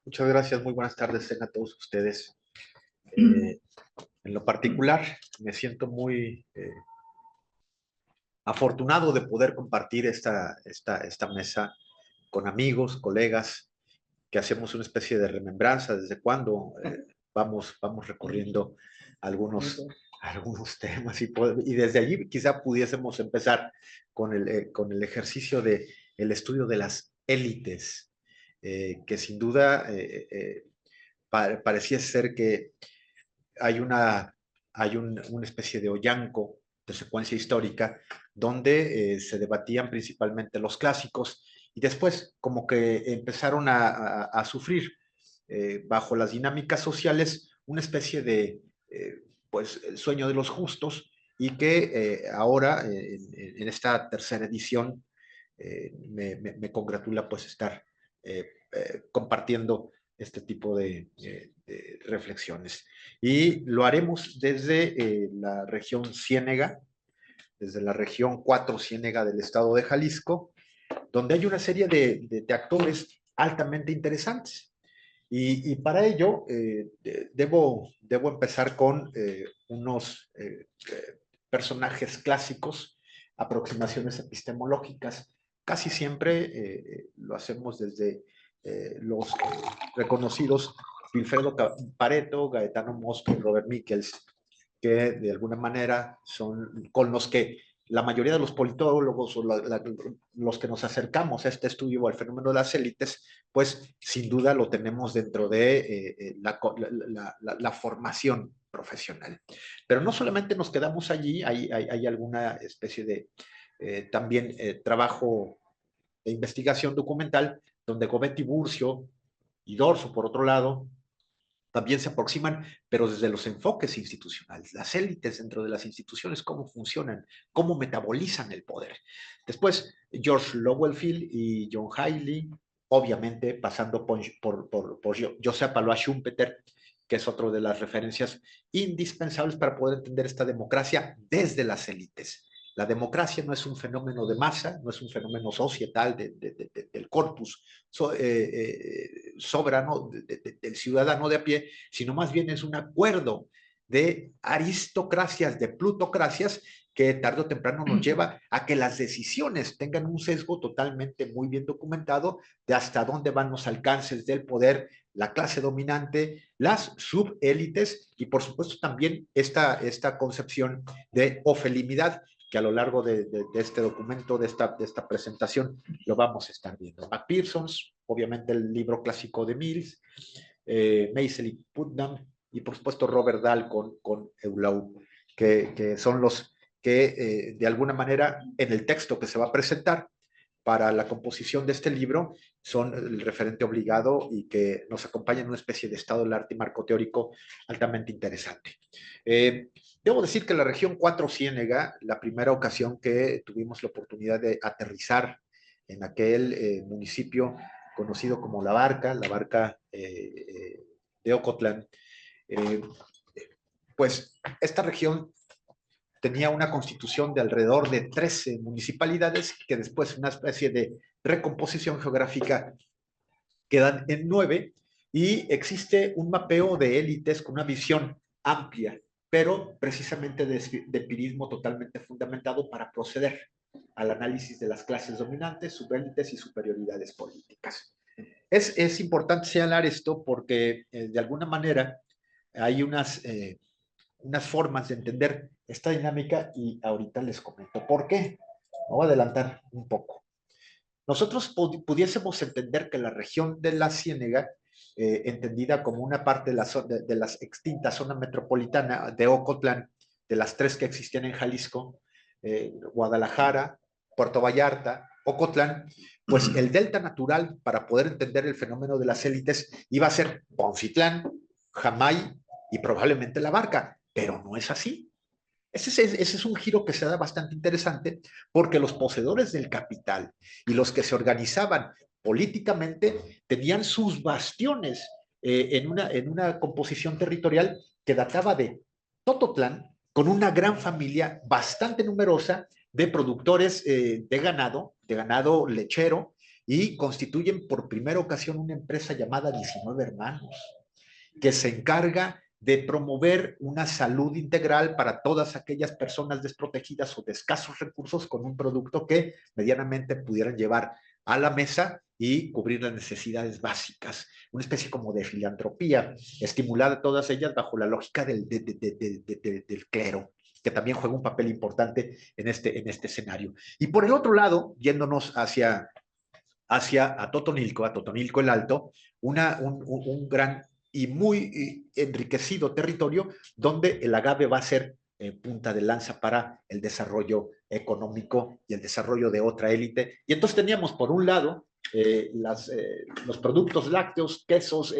Speaker 4: Muchas gracias, muy buenas tardes a todos ustedes. En lo particular, me siento muy afortunado de poder compartir esta mesa con amigos, colegas, que hacemos una especie de remembranza desde cuando vamos recorriendo algunos temas y desde allí quizá pudiésemos empezar con el ejercicio de el estudio de las élites, que sin duda parecía ser que hay una especie de hollanco de secuencia histórica donde se debatían principalmente los clásicos y después como que empezaron a sufrir bajo las dinámicas sociales una especie de pues el sueño de los justos, y que ahora en esta tercera edición me congratula pues estar compartiendo este tipo de reflexiones. Y lo haremos desde la región Ciénega, desde la región 4 Ciénega del estado de Jalisco, donde hay una serie de actores altamente interesantes. Y para ello debo empezar con unos personajes clásicos, aproximaciones epistemológicas. Casi siempre lo hacemos desde los reconocidos Wilfredo Pareto, Gaetano Mosco y Robert Michels, que de alguna manera son con los que la mayoría de los politólogos o los que nos acercamos a este estudio o al fenómeno de las élites, pues sin duda lo tenemos dentro de la formación profesional. Pero no solamente nos quedamos allí, hay alguna especie de también trabajo de investigación documental donde Gobetti Burcio y Dorso, por otro lado, también se aproximan, pero desde los enfoques institucionales, las élites dentro de las instituciones, cómo funcionan, cómo metabolizan el poder. Después, George Lowenfield y John Haley, obviamente pasando por Josep Alois Schumpeter, que es otro de las referencias indispensables para poder entender esta democracia desde las élites. La democracia no es un fenómeno de masa, no es un fenómeno societal del corpus soberano del ciudadano de a pie, sino más bien es un acuerdo de aristocracias, de plutocracias, que tarde o temprano nos lleva a que las decisiones tengan un sesgo totalmente muy bien documentado de hasta dónde van los alcances del poder, la clase dominante, las subélites y por supuesto también esta concepción de ofelimidad que a lo largo de este documento, de esta presentación, lo vamos a estar viendo. McPherson's, obviamente el libro clásico de Mills, Maisel y Putnam, y por supuesto Robert Dahl con Eulau, que son los que de alguna manera en el texto que se va a presentar para la composición de este libro son el referente obligado y que nos acompaña en una especie de estado del arte y marco teórico altamente interesante. Debo decir que la región Cuatro Ciénega, la primera ocasión que tuvimos la oportunidad de aterrizar en aquel municipio conocido como La Barca de Ocotlán, pues esta región tenía una constitución de alrededor de 13 municipalidades que después una especie de recomposición geográfica quedan en 9 y existe un mapeo de élites con una visión amplia, pero precisamente de empirismo totalmente fundamentado para proceder al análisis de las clases dominantes, subélites y superioridades políticas. Es importante señalar esto porque de alguna manera hay unas formas de entender esta dinámica y ahorita les comento por qué. Me voy a adelantar un poco. Nosotros pudiésemos entender que la región de la Ciénega, entendida como una parte de la extinta zona metropolitana de Ocotlán, de las 3 que existían en Jalisco, Guadalajara, Puerto Vallarta, Ocotlán, pues el delta natural para poder entender el fenómeno de las élites iba a ser Poncitlán, Jamay y probablemente La Barca, pero no es así. Ese es un giro que se da bastante interesante porque los poseedores del capital y los que se organizaban políticamente tenían sus bastiones en una composición territorial que databa de Tototlán, con una gran familia bastante numerosa de productores de ganado lechero, y constituyen por primera ocasión una empresa llamada 19 Hermanos, que se encarga de promover una salud integral para todas aquellas personas desprotegidas o de escasos recursos con un producto que medianamente pudieran llevar a la mesa y cubrir las necesidades básicas. Una especie como de filantropía, estimulada todas ellas bajo la lógica del clero, que también juega un papel importante en este escenario. Y por el otro lado, yéndonos hacia a Totonilco el Alto, un gran y muy enriquecido territorio donde el agave va a ser punta de lanza para el desarrollo económico y el desarrollo de otra élite. Y entonces teníamos por un lado los productos lácteos, quesos,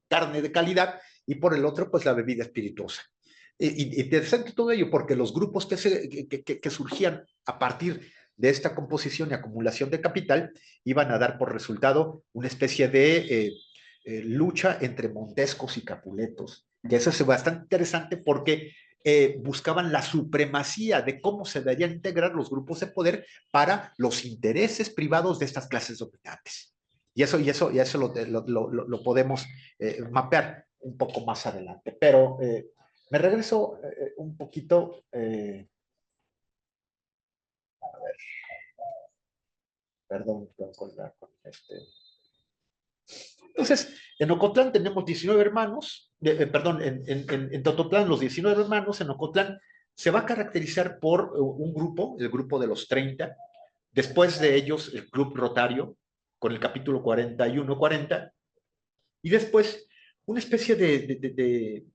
Speaker 4: carne de calidad, y por el otro pues la bebida espirituosa. Interesante todo ello porque los grupos que surgían a partir de esta composición y acumulación de capital iban a dar por resultado una especie de lucha entre montescos y capuletos, que eso es bastante interesante porque buscaban la supremacía de cómo se deberían integrar los grupos de poder para los intereses privados de estas clases dominantes. Y eso lo podemos mapear un poco más adelante. Pero me regreso un poquito Perdón, Entonces, en Ocotlán tenemos 19 hermanos, perdón, en Tototlán los 19 hermanos, en Ocotlán se va a caracterizar por un grupo, el grupo de los 30, después de ellos el Club Rotario, con el capítulo 41-40, y después una especie de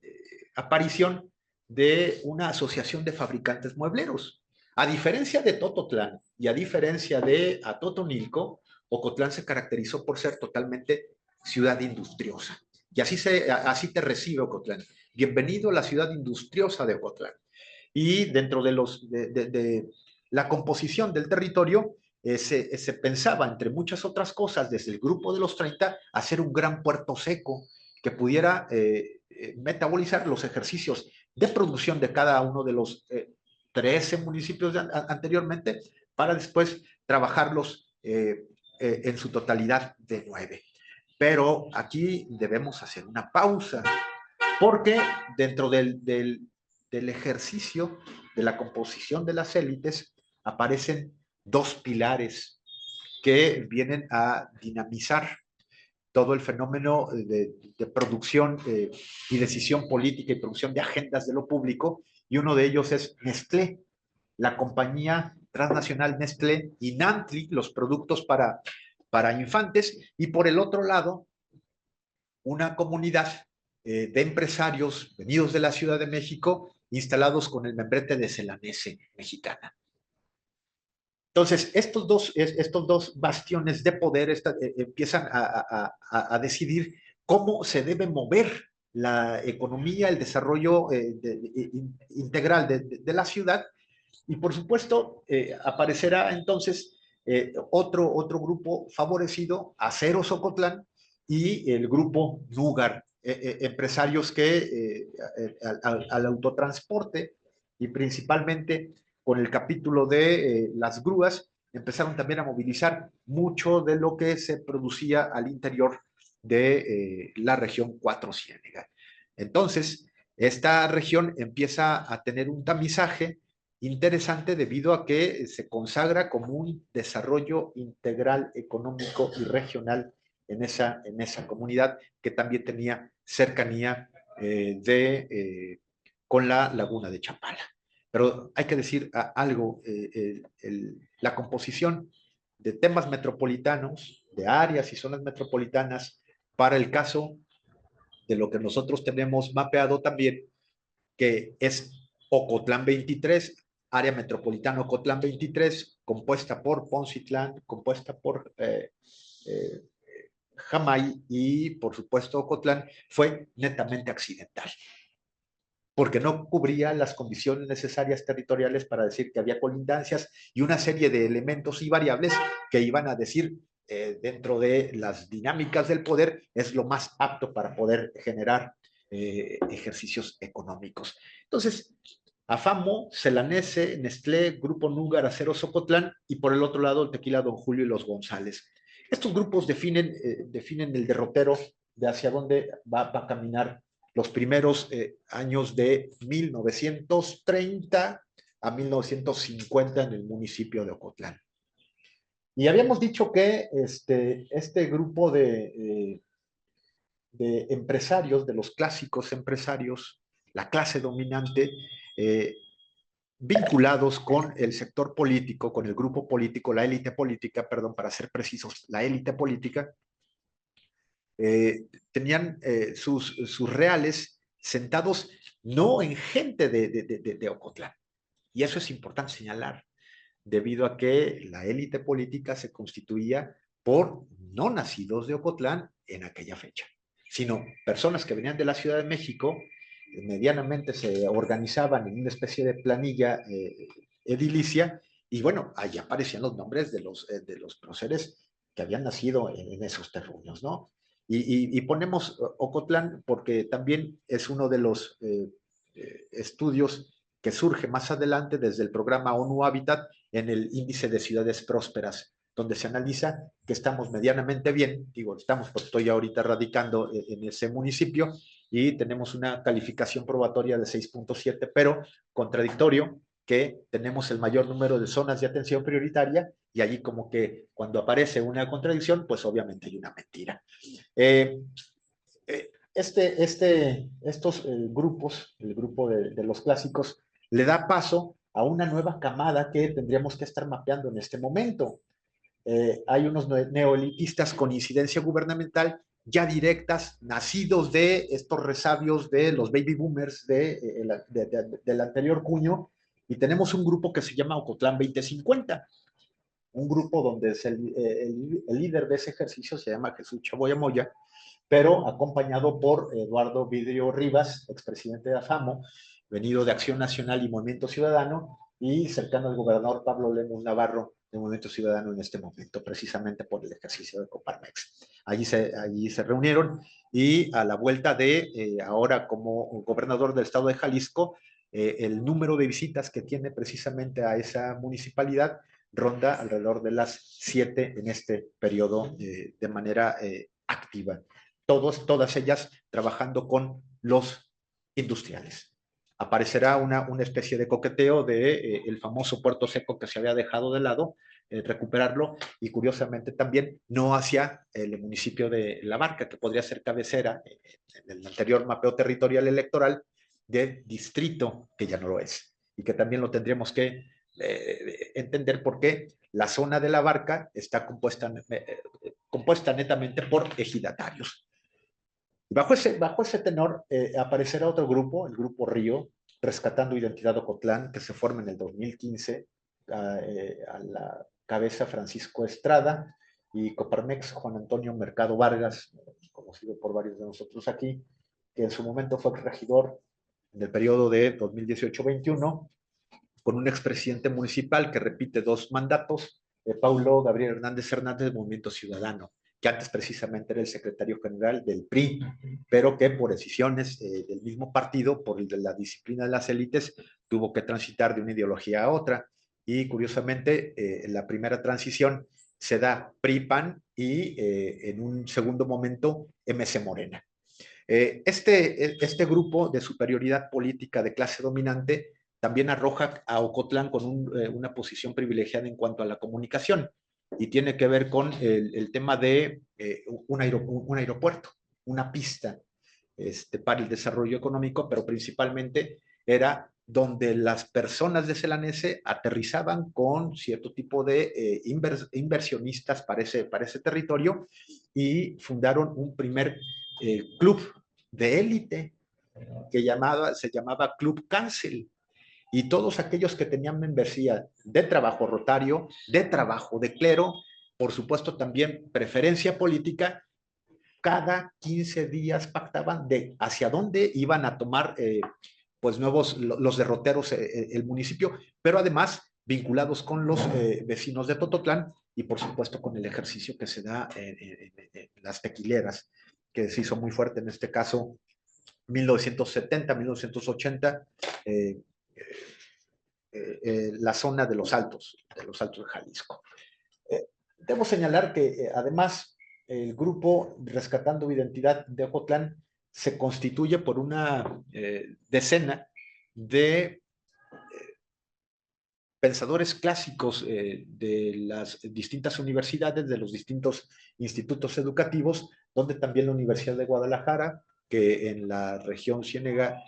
Speaker 4: aparición de una asociación de fabricantes muebleros. A diferencia de Tototlán y a diferencia de Atotonilco, Ocotlán se caracterizó por ser totalmente ciudad industriosa. Y así te recibe Ocotlán. Bienvenido a la ciudad industriosa de Ocotlán. Y dentro de la composición del territorio, se pensaba, entre muchas otras cosas, desde el grupo de los 30, hacer un gran puerto seco que pudiera metabolizar los ejercicios de producción de cada uno de los 13 municipios anteriormente, para después trabajarlos en su totalidad de 9. Pero aquí debemos hacer una pausa, porque dentro del ejercicio de la composición de las élites aparecen dos pilares que vienen a dinamizar todo el fenómeno de producción y decisión política y producción de agendas de lo público, y uno de ellos es Nestlé, la compañía transnacional Nestlé, y Nantli, los productos para infantes, y por el otro lado, una comunidad de empresarios venidos de la Ciudad de México, instalados con el membrete de Celanese mexicana. Entonces, estos dos bastiones de poder empiezan a decidir cómo se debe mover la economía, el desarrollo integral de la ciudad, y por supuesto aparecerá entonces otro grupo favorecido, Aceros Ocotlán, y el grupo Núgar, empresarios que al autotransporte y principalmente con el capítulo de las grúas, empezaron también a movilizar mucho de lo que se producía al interior de la región Cuatro Ciénega. Entonces, esta región empieza a tener un tamizaje interesante debido a que se consagra como un desarrollo integral económico y regional en esa comunidad, que también tenía cercanía con la laguna de Chapala. Pero hay que decir algo, la composición de temas metropolitanos, de áreas y zonas metropolitanas, para el caso de lo que nosotros tenemos mapeado también, que es Ocotlán 23, área metropolitana Ocotlán 23, compuesta por Poncitlán, compuesta por Jamay y, por supuesto, Ocotlán, fue netamente accidental, porque no cubría las condiciones necesarias territoriales para decir que había colindancias y una serie de elementos y variables que iban a decir dentro de las dinámicas del poder es lo más apto para poder generar ejercicios económicos. Entonces, Afamo, Celanese, Nestlé, Grupo Núgar, Aceros Ocotlán, y por el otro lado el Tequila Don Julio y los González. Estos grupos definen el derrotero de hacia dónde va a caminar los primeros años de 1930 a 1950 en el municipio de Ocotlán. Y habíamos dicho que este grupo de empresarios, de los clásicos empresarios, la clase dominante, vinculados con el sector político, con el grupo político, la élite política, perdón, para ser precisos, la élite política, tenían sus reales sentados no en gente de Ocotlán. Y eso es importante señalar, debido a que la élite política se constituía por no nacidos de Ocotlán en aquella fecha, sino personas que venían de la Ciudad de México, medianamente se organizaban en una especie de planilla edilicia, y bueno, ahí aparecían los nombres de los próceres que habían nacido en esos terruños, ¿no? Y ponemos Ocotlán porque también es uno de los estudios que surge más adelante desde el programa ONU Habitat en el índice de ciudades prósperas, donde se analiza que estamos medianamente bien, digo, estamos porque estoy ahorita radicando en ese municipio y tenemos una calificación probatoria de 6.7, pero contradictorio que tenemos el mayor número de zonas de atención prioritaria y allí como que cuando aparece una contradicción, pues obviamente hay una mentira. Estos grupos, el grupo de los clásicos, le da paso a una nueva camada que tendríamos que estar mapeando en este momento. Hay unos neoelitistas con incidencia gubernamental ya directas, nacidos de estos resabios de los baby boomers del anterior cuño, y tenemos un grupo que se llama Ocotlán 2050, un grupo donde el líder de ese ejercicio se llama Jesús Chaboya Moya, pero acompañado por Eduardo Vidrio Rivas, expresidente de AFAMO, venido de Acción Nacional y Movimiento Ciudadano, y cercano al gobernador Pablo Lemus Navarro, de Movimiento Ciudadano en este momento, precisamente por el ejercicio de Coparmex. Allí se reunieron y a la vuelta de, ahora como gobernador del estado de Jalisco, el número de visitas que tiene precisamente a esa municipalidad ronda alrededor de las 7 en este periodo de manera activa. Todas ellas trabajando con los industriales. Aparecerá una especie de coqueteo de el famoso Puerto Seco que se había dejado de lado, recuperarlo, y curiosamente también no hacia el municipio de La Barca, que podría ser cabecera en el anterior mapeo territorial electoral de distrito, que ya no lo es, y que también lo tendríamos que entender por qué la zona de La Barca está compuesta netamente por ejidatarios. Y bajo ese tenor aparecerá otro grupo, el Grupo Río, Rescatando Identidad Ocotlán, que se forma en el 2015 a la cabeza Francisco Estrada y Coparmex Juan Antonio Mercado Vargas, conocido por varios de nosotros aquí, que en su momento fue regidor en el periodo de 2018-21, con un expresidente municipal que repite 2 mandatos, Paulo Gabriel Hernández Hernández, del Movimiento Ciudadano, que antes precisamente era el secretario general del PRI, pero que por decisiones del mismo partido, por la disciplina de las élites, tuvo que transitar de una ideología a otra. Y curiosamente, la primera transición se da PRI-PAN y en un segundo momento MC Morena. Este grupo de superioridad política de clase dominante también arroja a Ocotlán con una posición privilegiada en cuanto a la comunicación, y tiene que ver con el tema de un aeropuerto, una pista para el desarrollo económico, pero principalmente era donde las personas de Celanese aterrizaban con cierto tipo de inversionistas para ese territorio, y fundaron un primer club de élite que se llamaba Club Cancel. Y todos aquellos que tenían membresía de trabajo rotario, de trabajo de clero, por supuesto también preferencia política, cada 15 días pactaban de hacia dónde iban a tomar pues los derroteros el municipio, pero además vinculados con los vecinos de Tototlán y por supuesto con el ejercicio que se da en las tequileras, que se hizo muy fuerte en este caso 1970, 1980, la zona de los Altos de Jalisco. Debo señalar que además el grupo Rescatando Identidad de Ocotlán se constituye por una decena de pensadores clásicos de las distintas universidades, de los distintos institutos educativos, donde también la Universidad de Guadalajara, que en la región Ciénega,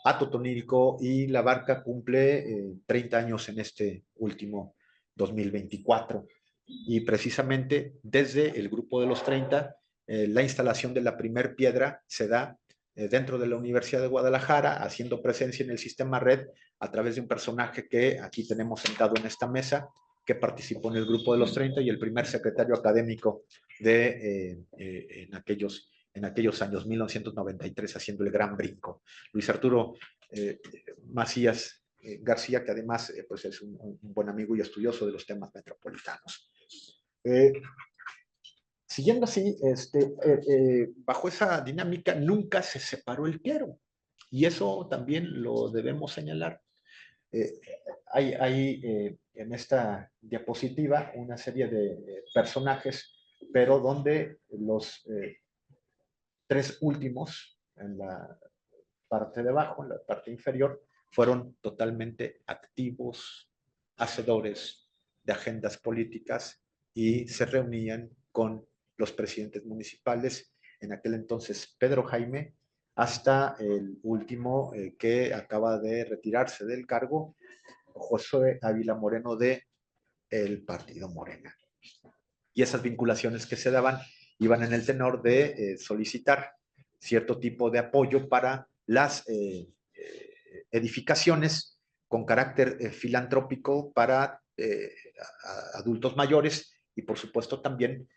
Speaker 4: Atotonilco y La Barca cumple 30 años en este último 2024. Y precisamente desde el grupo de los 30, la instalación de la primer piedra se da dentro de la Universidad de Guadalajara, haciendo presencia en el sistema red a través de un personaje que aquí tenemos sentado en esta mesa, que participó en el grupo de los 30 y el primer secretario académico en aquellos años, 1993, haciendo el gran brinco. Luis Arturo Macías García, que además pues es un buen amigo y estudioso de los temas metropolitanos. Siguiendo así, bajo esa dinámica nunca se separó el clero, y eso también lo debemos señalar. Hay en esta diapositiva una serie de personajes, pero donde los 3 últimos, en la parte de abajo, en la parte inferior, fueron totalmente activos, hacedores de agendas políticas y se reunían con los presidentes municipales, en aquel entonces Pedro Jaime, hasta el último que acaba de retirarse del cargo, Josué Ávila Moreno de el Partido Morena. Y esas vinculaciones que se daban iban en el tenor de solicitar cierto tipo de apoyo para las edificaciones con carácter filantrópico para adultos mayores y por supuesto también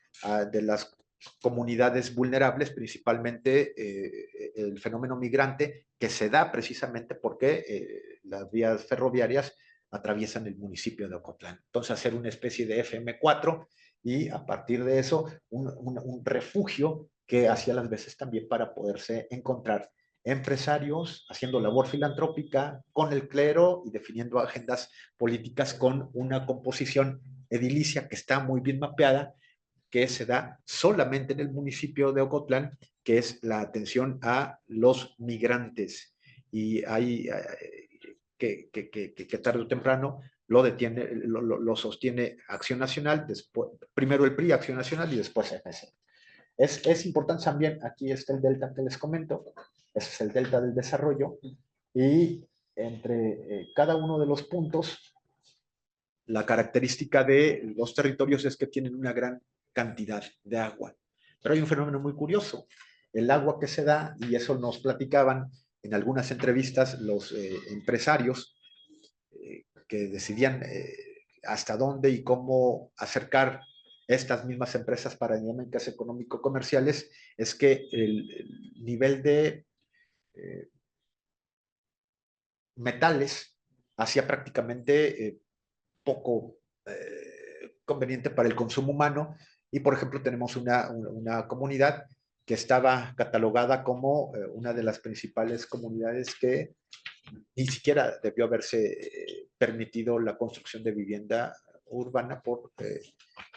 Speaker 4: de las comunidades vulnerables, principalmente el fenómeno migrante que se da precisamente porque las vías ferroviarias atraviesan el municipio de Ocotlán. Entonces hacer una especie de FM4 y a partir de eso un refugio que hacía las veces también para poderse encontrar empresarios haciendo labor filantrópica con el clero y definiendo agendas políticas con una composición edilicia que está muy bien mapeada, que se da solamente en el municipio de Ocotlán, que es la atención a los migrantes. Y hay que tarde o temprano lo sostiene Acción Nacional, después, primero el PRI, Acción Nacional y después FC. Es importante también, aquí está el delta que les comento, ese es el delta del desarrollo, y entre cada uno de los puntos, la característica de los territorios es que tienen una gran cantidad de agua. Pero hay un fenómeno muy curioso, el agua que se da, y eso nos platicaban en algunas entrevistas los empresarios que decidían hasta dónde y cómo acercar estas mismas empresas para dinámicas económico-comerciales, es que el nivel de metales hacía prácticamente poco conveniente para el consumo humano y, por ejemplo, tenemos una comunidad que estaba catalogada como una de las principales comunidades que ni siquiera debió haberse permitido la construcción de vivienda urbana por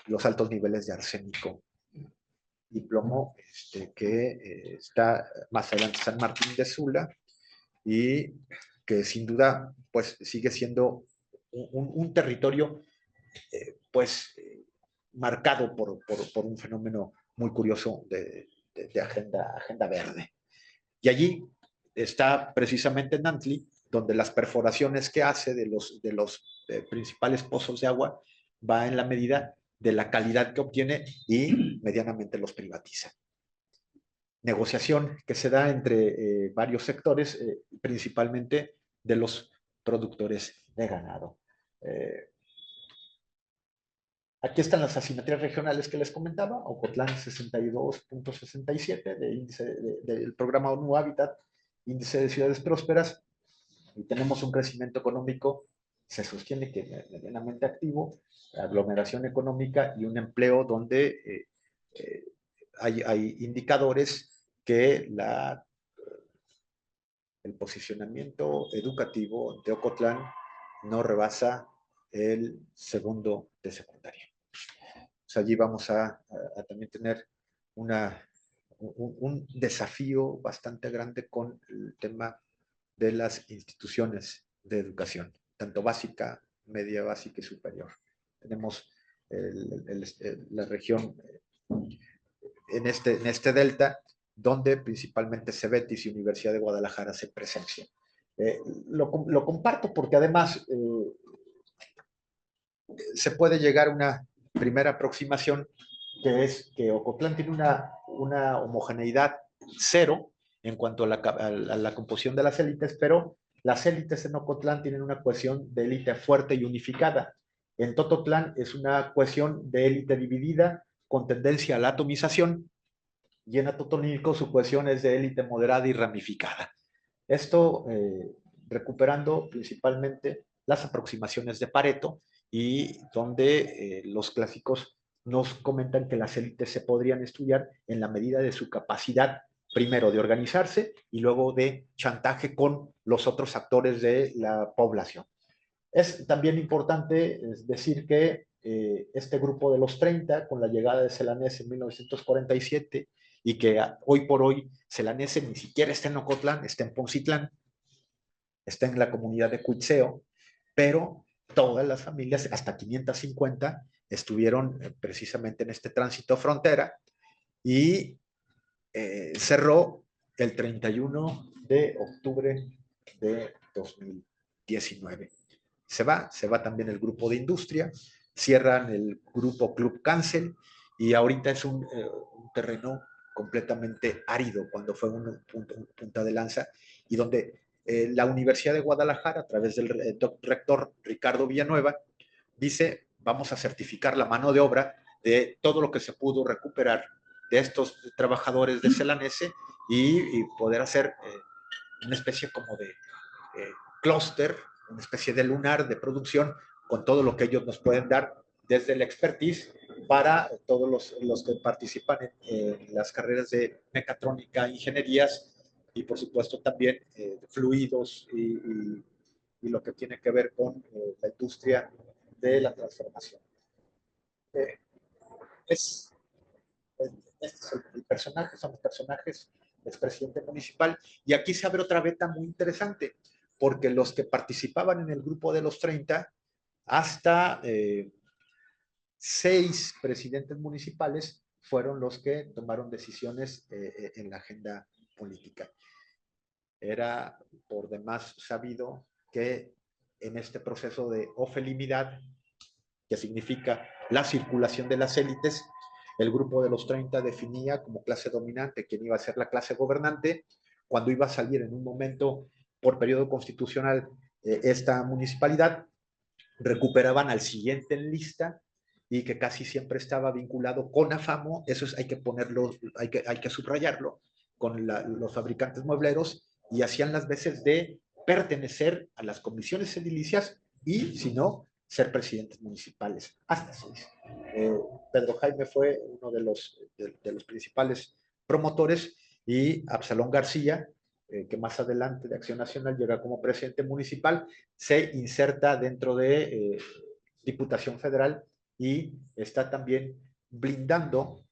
Speaker 4: los altos niveles de arsénico y plomo que está más adelante San Martín de Sula y que sin duda pues sigue siendo un territorio pues marcado por un fenómeno muy curioso de agenda verde. Y allí está precisamente Nantli, donde las perforaciones que hace de los principales pozos de agua va en la medida de la calidad que obtiene y medianamente los privatiza. Negociación que se da entre varios sectores, principalmente de los productores de ganado. Aquí están las asimetrías regionales que les comentaba, Ocotlán 62.67 del programa ONU Habitat, índice de ciudades prósperas, y tenemos un crecimiento económico, se sostiene que medianamente activo, aglomeración económica y un empleo donde hay indicadores que el posicionamiento educativo de Ocotlán no rebasa el segundo de secundaria. Allí vamos a también tener un desafío bastante grande con el tema de las instituciones de educación, tanto básica, media básica y superior. Tenemos la región en este delta, donde principalmente Cebetis y Universidad de Guadalajara se presencian. Lo comparto porque además se puede llegar a una primera aproximación que es que Ocotlán tiene una homogeneidad cero en cuanto a la composición de las élites, pero las élites en Ocotlán tienen una cohesión de élite fuerte y unificada. En Tototlán es una cohesión de élite dividida con tendencia a la atomización, y en Atotonilco su cohesión es de élite moderada y ramificada. Esto recuperando principalmente las aproximaciones de Pareto, y donde los clásicos nos comentan que las élites se podrían estudiar en la medida de su capacidad, primero de organizarse y luego de chantaje con los otros actores de la población. Es también importante decir que este grupo de los 30, con la llegada de Celanese en 1947, y que hoy por hoy Celanese ni siquiera está en Ocotlán, está en Poncitlán, está en la comunidad de Cuitzeo, pero todas las familias, hasta 550, estuvieron precisamente en este tránsito frontera y cerró el 31 de octubre de 2019. Se va también el grupo de industria, cierran el grupo Club Cancel y ahorita es un terreno completamente árido cuando fue un punta de lanza y donde la Universidad de Guadalajara, a través del rector Ricardo Villanueva, dice, vamos a certificar la mano de obra de todo lo que se pudo recuperar de estos trabajadores de Celanese y poder hacer una especie como de clúster, una especie de lunar de producción con todo lo que ellos nos pueden dar desde la expertise para todos los que participan en las carreras de mecatrónica, ingenierías y por supuesto también fluidos y lo que tiene que ver con la industria de la transformación. Este es el personaje, son los personajes del presidente municipal y aquí se abre otra beta muy interesante porque los que participaban en el grupo de los 30 hasta 6 presidentes municipales fueron los que tomaron decisiones en la agenda política. Era por demás sabido que en este proceso de ofelimidad, que significa la circulación de las élites, el grupo de los 30 definía como clase dominante quién iba a ser la clase gobernante, cuando iba a salir en un momento por periodo constitucional esta municipalidad, recuperaban al siguiente en lista y que casi siempre estaba vinculado con AFAMO, eso es, hay que ponerlo, hay que subrayarlo, con los fabricantes muebleros y hacían las veces de pertenecer a las comisiones edilicias y, si no, ser presidentes municipales, hasta 6. Pedro Jaime fue uno de los principales promotores y Absalón García, que más adelante de Acción Nacional llega como presidente municipal, se inserta dentro de Diputación Federal y está también blindando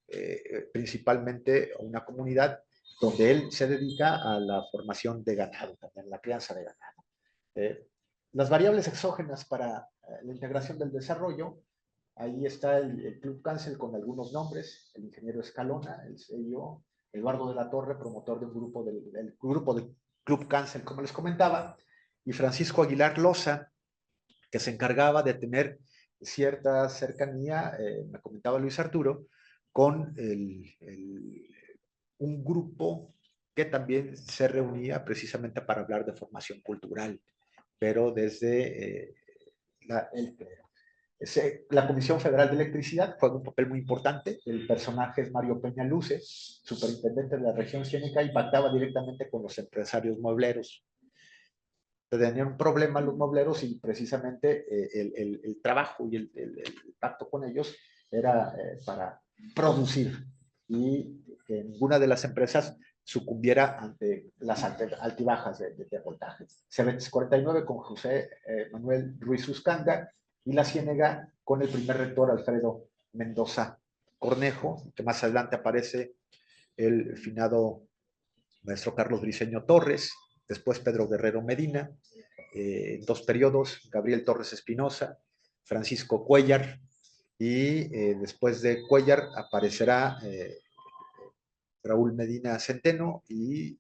Speaker 4: principalmente a una comunidad donde él se dedica a la formación de ganado, también la crianza de ganado. Las variables exógenas para la integración del desarrollo, ahí está el Club Cancel con algunos nombres, el ingeniero Escalona, el CEO, Eduardo de la Torre, promotor de un grupo del grupo de Club Cancel, como les comentaba, y Francisco Aguilar Loza, que se encargaba de tener cierta cercanía, me comentaba Luis Arturo, con un grupo que también se reunía precisamente para hablar de formación cultural, pero desde la Comisión Federal de Electricidad juega un papel muy importante. El personaje es Mario Peñaluce, superintendente de la región Ciénega, y pactaba directamente con los empresarios muebleros. Tenían un problema los muebleros y precisamente el trabajo y el pacto con ellos era para producir y que ninguna de las empresas sucumbiera ante las altibajas de voltaje. Cebetis 49 con José Manuel Ruiz Uscanga y la Ciénega con el primer rector Alfredo Mendoza Cornejo, que más adelante aparece el finado maestro Carlos Briceño Torres, después Pedro Guerrero Medina, 2 periodos, Gabriel Torres Espinosa, Francisco Cuellar, y después de Cuellar aparecerá Raúl Medina Centeno y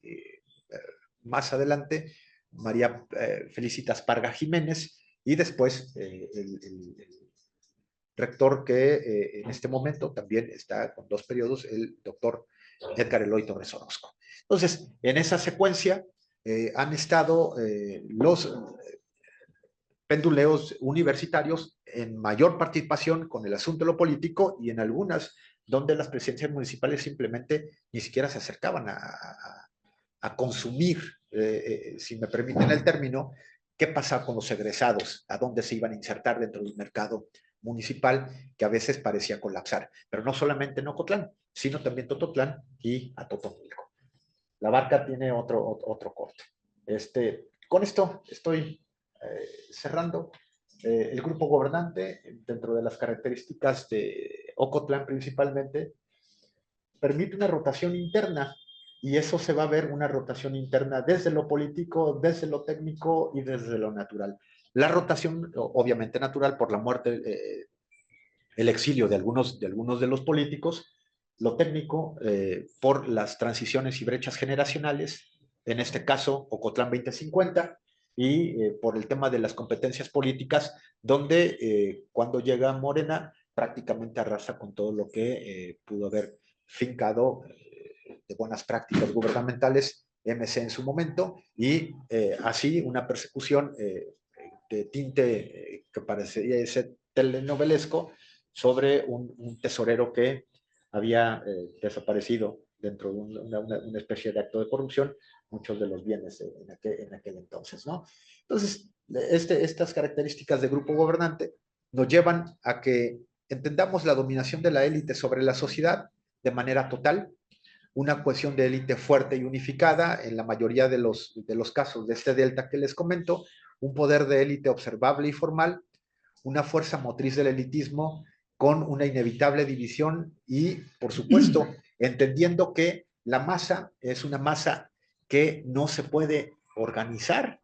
Speaker 4: más adelante María Felicitas Parga Jiménez y después el rector que en este momento también está con 2 periodos, el doctor Edgar Eloy Torres Orozco. Entonces, en esa secuencia han estado los penduleos universitarios en mayor participación con el asunto de lo político y en algunas donde las presidencias municipales simplemente ni siquiera se acercaban a consumir, si me permiten el término, qué pasa con los egresados, a dónde se iban a insertar dentro del mercado municipal, que a veces parecía colapsar. Pero no solamente en Ocotlán, sino también Tototlán y Atotonilco. La Barca tiene otro corte. Con esto estoy cerrando. El grupo gobernante, dentro de las características de Ocotlán principalmente, permite una rotación interna y eso se va a ver una rotación interna desde lo político, desde lo técnico y desde lo natural. La rotación, obviamente natural, por la muerte, el exilio de algunos de los políticos, lo técnico, por las transiciones y brechas generacionales, en este caso Ocotlán 2050, y por el tema de las competencias políticas, donde cuando llega Morena prácticamente arrasa con todo lo que pudo haber fincado de buenas prácticas gubernamentales MC en su momento, y así una persecución de tinte que parecería ese telenovelesco sobre un tesorero que había desaparecido dentro de una especie de acto de corrupción, muchos de los bienes en aquel entonces, ¿no? Entonces, estas características de grupo gobernante nos llevan a que entendamos la dominación de la élite sobre la sociedad de manera total, una cohesión de élite fuerte y unificada en la mayoría de los casos de este delta que les comento, un poder de élite observable y formal, una fuerza motriz del elitismo con una inevitable división y, por supuesto, entendiendo que la masa es una masa que no se puede organizar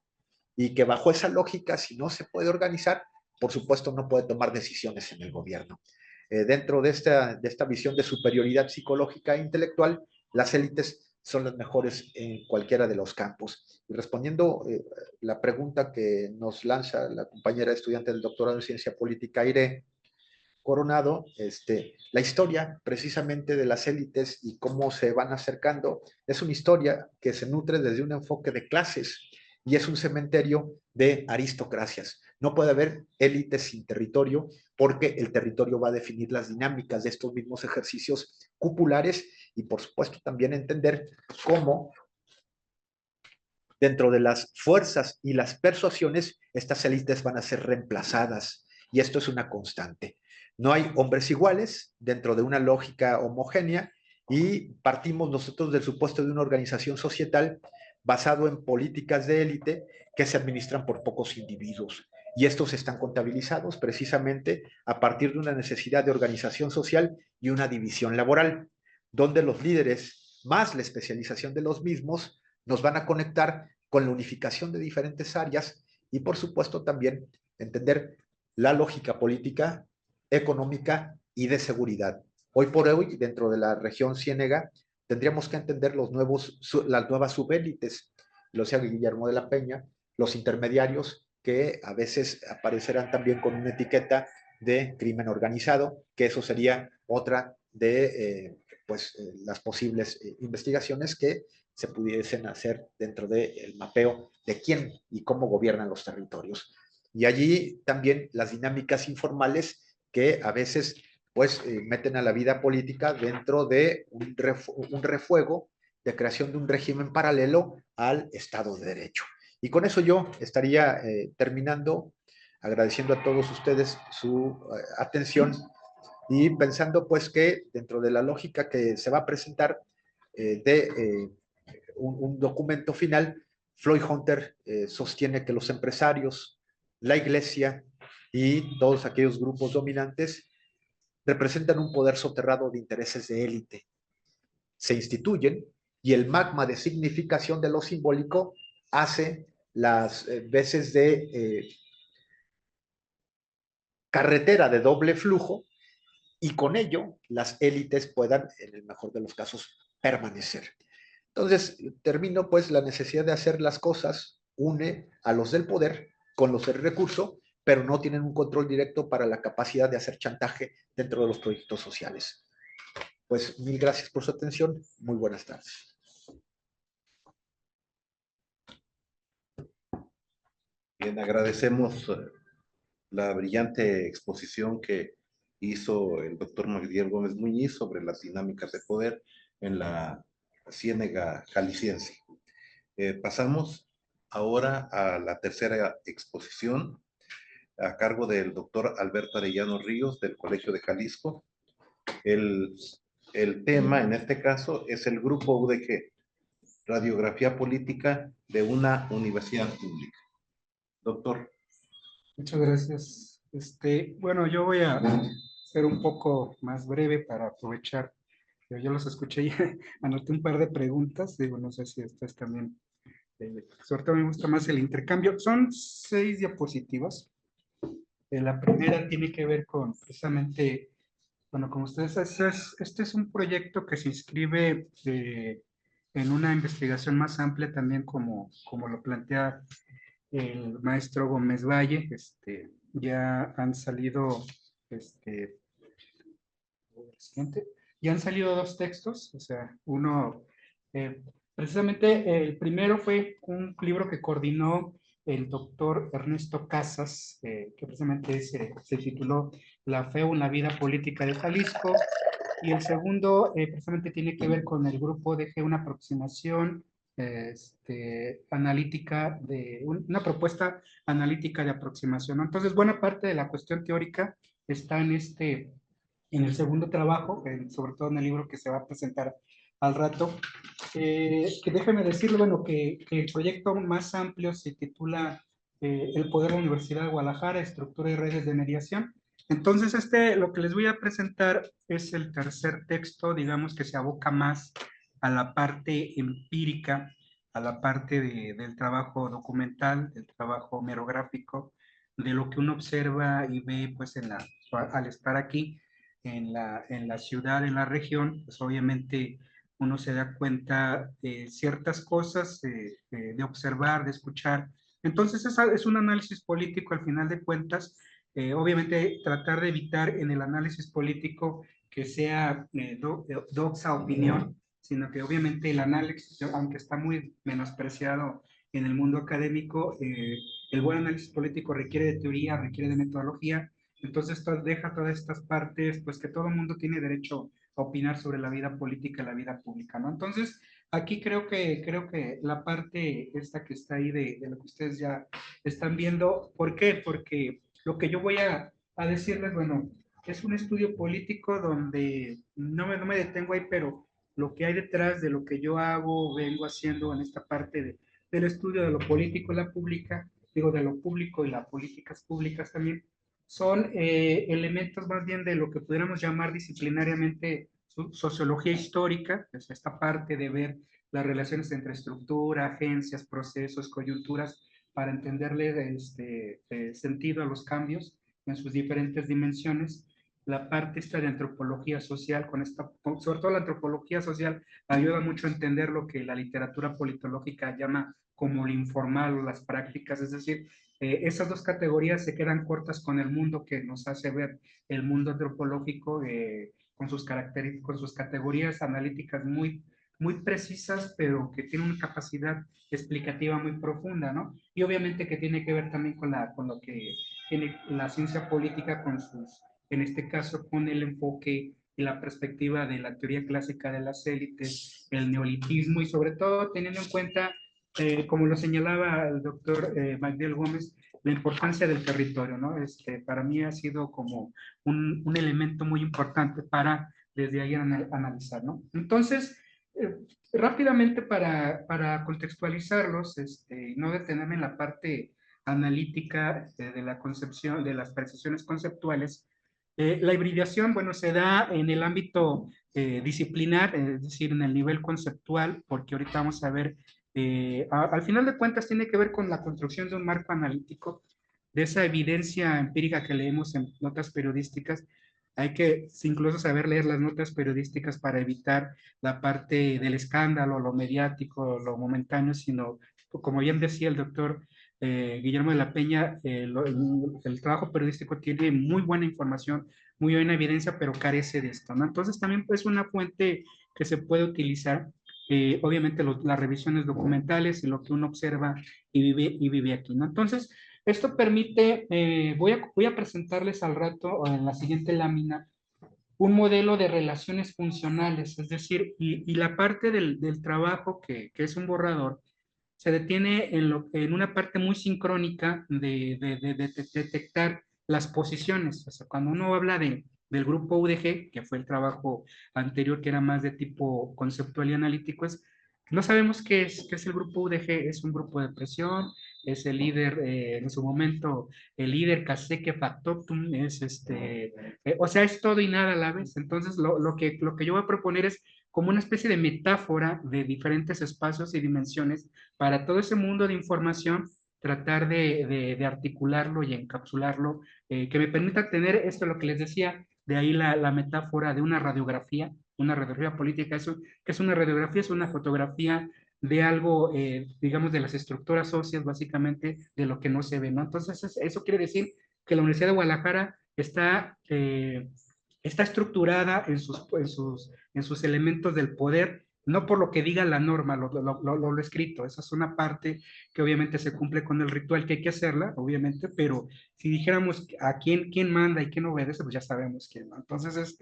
Speaker 4: y que bajo esa lógica, si no se puede organizar, por supuesto no puede tomar decisiones en el gobierno. Dentro de esta visión de superioridad psicológica e intelectual, las élites son las mejores en cualquiera de los campos. Y respondiendo la pregunta que nos lanza la compañera estudiante del doctorado en ciencia política, Aire Coronado, la historia precisamente de las élites y cómo se van acercando, es una historia que se nutre desde un enfoque de clases y es un cementerio de aristocracias. No puede haber élites sin territorio porque el territorio va a definir las dinámicas de estos mismos ejercicios cupulares y por supuesto también entender cómo dentro de las fuerzas y las persuasiones estas élites van a ser reemplazadas y esto es una constante. No hay hombres iguales dentro de una lógica homogénea y partimos nosotros del supuesto de una organización societal basado en políticas de élite que se administran por pocos individuos. Y estos están contabilizados precisamente a partir de una necesidad de organización social y una división laboral, donde los líderes, más la especialización de los mismos, nos van a conectar con la unificación de diferentes áreas y, por supuesto, también entender la lógica política, económica y de seguridad. Hoy por hoy, dentro de la región Ciénega, tendríamos que entender las nuevas subélites, lo sea Guillermo de la Peña, los intermediarios que a veces aparecerán también con una etiqueta de crimen organizado, que eso sería otra de las posibles investigaciones que se pudiesen hacer dentro del mapeo de quién y cómo gobiernan los territorios. Y allí también las dinámicas informales que a veces meten a la vida política dentro de un refuego de creación de un régimen paralelo al Estado de Derecho. Y con eso yo estaría terminando, agradeciendo a todos ustedes su atención y pensando pues que dentro de la lógica que se va a presentar un documento final, Floyd Hunter sostiene que los empresarios, la iglesia y todos aquellos grupos dominantes representan un poder soterrado de intereses de élite. Se instituyen y el magma de significación de lo simbólico hace las veces de carretera de doble flujo y con ello las élites puedan, en el mejor de los casos, permanecer. Entonces, termino pues la necesidad de hacer las cosas une a los del poder con los del recurso, pero no tienen un control directo para la capacidad de hacer chantaje dentro de los proyectos sociales. Pues mil gracias por su atención. Muy buenas tardes.
Speaker 1: Bien, agradecemos la brillante exposición que hizo el doctor Magdiel Gómez Muñiz sobre las dinámicas de poder en la Ciénega Jalisciense. Pasamos ahora a la tercera exposición a cargo del doctor Alberto Arellano Ríos del Colegio de Jalisco. El tema en este caso es el grupo UDG, Radiografía Política de una Universidad Pública. Doctor.
Speaker 5: Muchas gracias. Bueno, yo voy a ser un poco más breve para aprovechar Yo los escuché y anoté un par de preguntas. Digo, no sé si estas también. Sobre todo me gusta más el intercambio. Son 6 diapositivas. La primera tiene que ver con precisamente, bueno, como ustedes saben, este es un proyecto que se inscribe en una investigación más amplia también como lo plantea el maestro Gómez Valle. Ya han salido, siguiente, ya han salido 2 textos, o sea, uno, precisamente el primero fue un libro que coordinó el doctor Ernesto Casas, que precisamente se tituló La fe en la vida política de Jalisco, y el segundo precisamente tiene que ver con el grupo de una aproximación analítica una propuesta analítica de aproximación, ¿no? Entonces, buena parte de la cuestión teórica está en el segundo trabajo, sobre todo en el libro que se va a presentar al rato. Que déjeme decirle, bueno, que el proyecto más amplio se titula El poder de la Universidad de Guadalajara, estructura y redes de mediación. Entonces, lo que les voy a presentar es el tercer texto, digamos, que se aboca más a la parte empírica, a la parte del trabajo documental, del trabajo merográfico, de lo que uno observa y ve, pues, al estar aquí en la ciudad, en la región, pues obviamente uno se da cuenta de ciertas cosas, de observar, de escuchar. Entonces es un análisis político al final de cuentas. Obviamente tratar de evitar en el análisis político que sea doxa opinión, sino que obviamente el análisis, aunque está muy menospreciado en el mundo académico, el buen análisis político requiere de teoría, requiere de metodología. Entonces deja todas estas partes, pues que todo el mundo tiene derecho a opinar sobre la vida política y la vida pública, ¿no? Entonces, aquí creo que la parte esta que está ahí de lo que ustedes ya están viendo, ¿por qué? Porque lo que yo voy a decirles, bueno, es un estudio político donde no me detengo ahí, pero lo que hay detrás de lo que yo hago, vengo haciendo en esta parte del estudio de lo político y la pública, digo, de lo público y las políticas públicas también, son elementos más bien de lo que pudiéramos llamar disciplinariamente sociología histórica, es esta parte de ver las relaciones entre estructura, agencias, procesos, coyunturas, para entenderle sentido a los cambios en sus diferentes dimensiones. La parte esta de antropología social, sobre todo la antropología social, ayuda mucho a entender lo que la literatura politológica llama como lo informal o las prácticas, es decir, esas 2 categorías se quedan cortas con el mundo que nos hace ver el mundo antropológico con sus categorías analíticas muy precisas, pero que tiene una capacidad explicativa muy profunda, ¿no? Y obviamente que tiene que ver también con lo que tiene la ciencia política en este caso, con el enfoque y la perspectiva de la teoría clásica de las élites, el neolitismo y sobre todo teniendo en cuenta como lo señalaba el doctor Magdiel Gómez, la importancia del territorio, ¿no? Para mí ha sido como un elemento muy importante para desde ahí analizar, ¿no? Entonces, rápidamente para contextualizarlos, no detenerme en la parte analítica de la concepción, de las precisiones conceptuales, la hibridación, bueno, se da en el ámbito disciplinar, es decir, en el nivel conceptual, porque ahorita vamos a ver al final de cuentas tiene que ver con la construcción de un marco analítico, de esa evidencia empírica que leemos en notas periodísticas. Hay que incluso saber leer las notas periodísticas para evitar la parte del escándalo, lo mediático, lo momentáneo, sino, como bien decía el doctor Guillermo de la Peña, el trabajo periodístico tiene muy buena información, muy buena evidencia, pero carece de esto, ¿no? Entonces también es una fuente que se puede utilizar obviamente las revisiones documentales y lo que uno observa y vive aquí, ¿no? Entonces, esto permite, voy a presentarles al rato, en la siguiente lámina, un modelo de relaciones funcionales, es decir, y la parte del trabajo que es un borrador, se detiene en una parte muy sincrónica de detectar las posiciones. O sea, cuando uno habla del grupo UDG, que fue el trabajo anterior, que era más de tipo conceptual y analítico, no sabemos qué es el grupo UDG. Es un grupo de presión, es el líder, en su momento, el líder cacique factotum, es o sea, es todo y nada a la vez. Entonces, lo que yo voy a proponer es como una especie de metáfora de diferentes espacios y dimensiones para todo ese mundo de información, tratar de articularlo y encapsularlo, que me permita tener esto, lo que les decía, de ahí la metáfora de una radiografía política, eso, que es una radiografía, es una fotografía de algo, digamos, de las estructuras óseas, básicamente, de lo que no se ve, ¿no? Entonces, eso quiere decir que la Universidad de Guadalajara está estructurada en sus elementos del poder, no por lo que diga la norma, lo escrito. Esa es una parte que obviamente se cumple con el ritual, que hay que hacerla, obviamente, pero si dijéramos a quién manda y quién obedece, pues ya sabemos quién, ¿no? Entonces,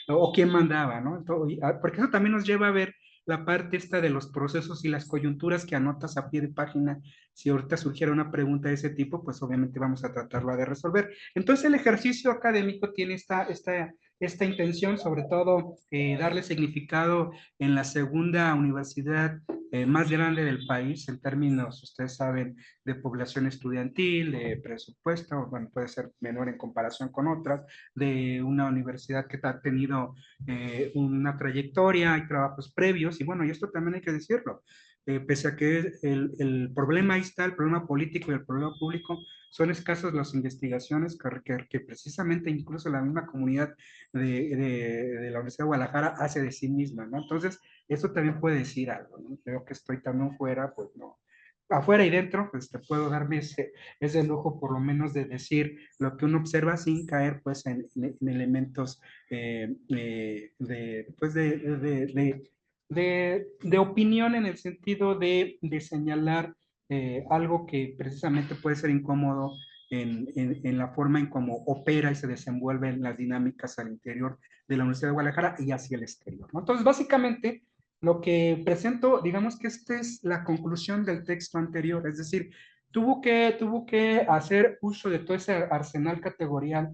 Speaker 5: o quién mandaba, ¿no? Entonces, porque eso también nos lleva a ver la parte esta de los procesos y las coyunturas que anotas a pie de página. Si ahorita surgiera una pregunta de ese tipo, pues obviamente vamos a tratarla de resolver. Entonces el ejercicio académico tiene esta intención, sobre todo darle significado en la segunda universidad más grande del país, en términos, ustedes saben, de población estudiantil, de presupuesto, bueno, puede ser menor en comparación con otras, de una universidad que ha tenido una trayectoria y trabajos previos, y bueno, y esto también hay que decirlo, pese a que el problema ahí está, el problema político y el problema público, son escasas las investigaciones que precisamente incluso la misma comunidad de la Universidad de Guadalajara hace de sí misma, ¿no? Entonces, eso también puede decir algo, ¿no? Creo que estoy también fuera, pues no. Afuera y dentro, pues te puedo darme ese lujo por lo menos de decir lo que uno observa sin caer pues en elementos pues de opinión en el sentido de señalar algo que precisamente puede ser incómodo en la forma en cómo opera y se desenvuelven las dinámicas al interior de la Universidad de Guadalajara y hacia el exterior, ¿no? Entonces, básicamente, lo que presento, digamos que esta es la conclusión del texto anterior, es decir, tuvo que hacer uso de todo ese arsenal categorial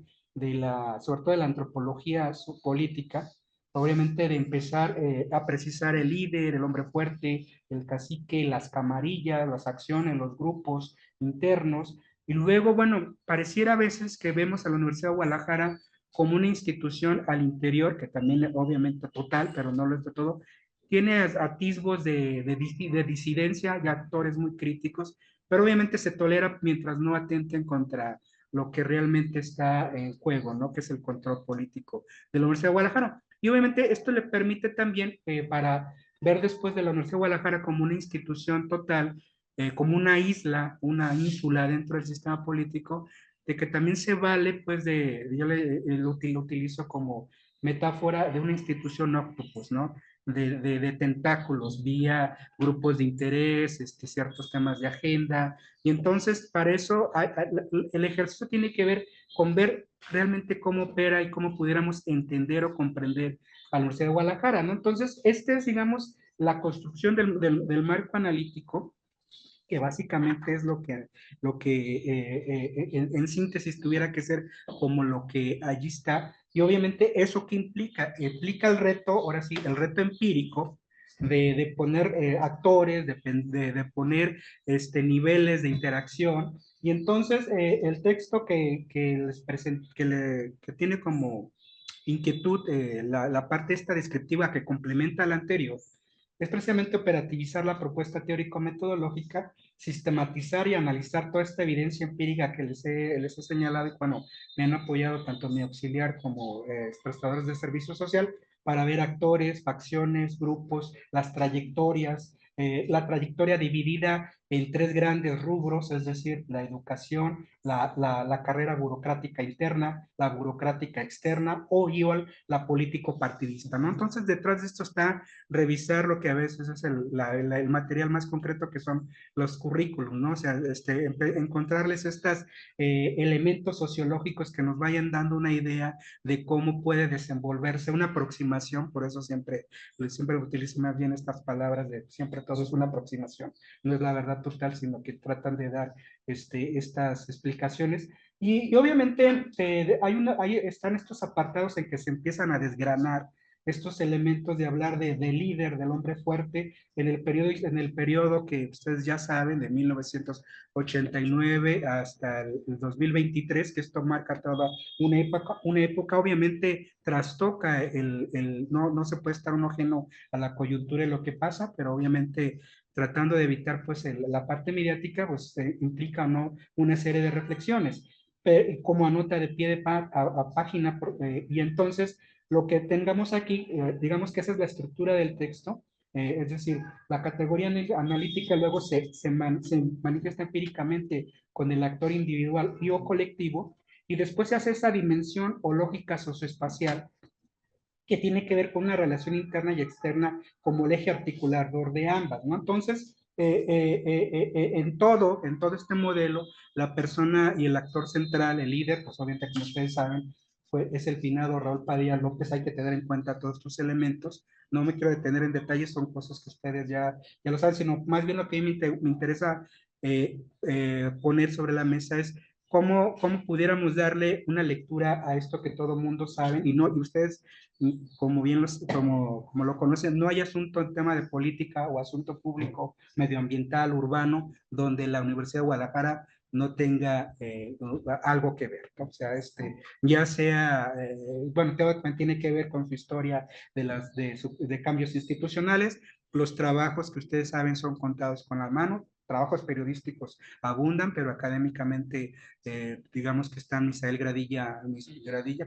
Speaker 5: sobre todo de la antropología política, obviamente de empezar a precisar el líder, el hombre fuerte, el cacique, las camarillas, las acciones, los grupos internos, y luego, bueno, pareciera a veces que vemos a la Universidad de Guadalajara como una institución al interior, que también obviamente total, pero no lo es de todo, tiene atisbos de disidencia y actores muy críticos, pero obviamente se tolera mientras no atenten contra lo que realmente está en juego, ¿no? Que es el control político de la Universidad de Guadalajara. Y obviamente esto le permite también para ver después de la Universidad de Guadalajara como una institución total, como una isla, una ínsula dentro del sistema político, de que también se vale, pues, yo lo utilizo como metáfora de una institución octopus, ¿no? De tentáculos, vía grupos de interés, ciertos temas de agenda, y entonces para eso el ejercicio tiene que ver con ver realmente cómo opera y cómo pudiéramos entender o comprender a la Universidad de Guadalajara, ¿no? Entonces, es, digamos, la construcción del marco analítico, que básicamente es lo que en síntesis tuviera que ser como lo que allí está. Y obviamente eso que implica, implica el reto, ahora sí, el reto empírico de poner actores, de poner niveles de interacción. Y entonces el texto que les presento, que tiene como inquietud la parte esta descriptiva que complementa la anterior, es precisamente operativizar la propuesta teórico-metodológica, sistematizar y analizar toda esta evidencia empírica que les he señalado y bueno, me han apoyado tanto mi auxiliar como prestadores de servicio social para ver actores, facciones, grupos, las trayectorias, la trayectoria dividida en tres grandes rubros, es decir, la educación, la carrera burocrática interna, la burocrática externa o igual la político-partidista, ¿no? Entonces, detrás de esto está revisar lo que a veces es el material más concreto que son los currículums, ¿no? O sea, encontrarles estos elementos sociológicos que nos vayan dando una idea de cómo puede desenvolverse una aproximación, por eso siempre utilizo más bien estas palabras de siempre todo es una aproximación, no es la verdad total, sino que tratan de dar estas explicaciones. Y obviamente están estos apartados en que se empiezan a desgranar estos elementos de hablar de líder, del hombre fuerte, en el periodo que ustedes ya saben, de 1989 hasta el 2023, que esto marca toda una época obviamente trastoca no se puede estar uno ajeno a la coyuntura de lo que pasa, pero obviamente tratando de evitar pues la parte mediática, pues implica o no una serie de reflexiones, como anota de pie de a página, y entonces lo que tengamos aquí, digamos que esa es la estructura del texto, es decir, la categoría analítica luego se manifiesta empíricamente con el actor individual y o colectivo, y después se hace esa dimensión o lógica socioespacial que tiene que ver con una relación interna y externa como el eje articulador de ambas, ¿no? Entonces, en todo este modelo, la persona y el actor central, el líder, pues obviamente como ustedes saben, es el finado Raúl Padilla López. Hay que tener en cuenta todos estos elementos. No me quiero detener en detalles, son cosas que ustedes ya lo saben, sino más bien lo que a mí me interesa poner sobre la mesa es cómo pudiéramos darle una lectura a esto que todo mundo sabe, y ustedes, como bien como lo conocen, no hay asunto en tema de política o asunto público, medioambiental, urbano, donde la Universidad de Guadalajara no tenga algo que ver, ¿no? O sea, ya sea, bueno, todo tiene que ver con su historia de cambios institucionales. Los trabajos que ustedes saben son contados con la mano. Trabajos periodísticos abundan, pero académicamente, digamos que está Misael Gradilla,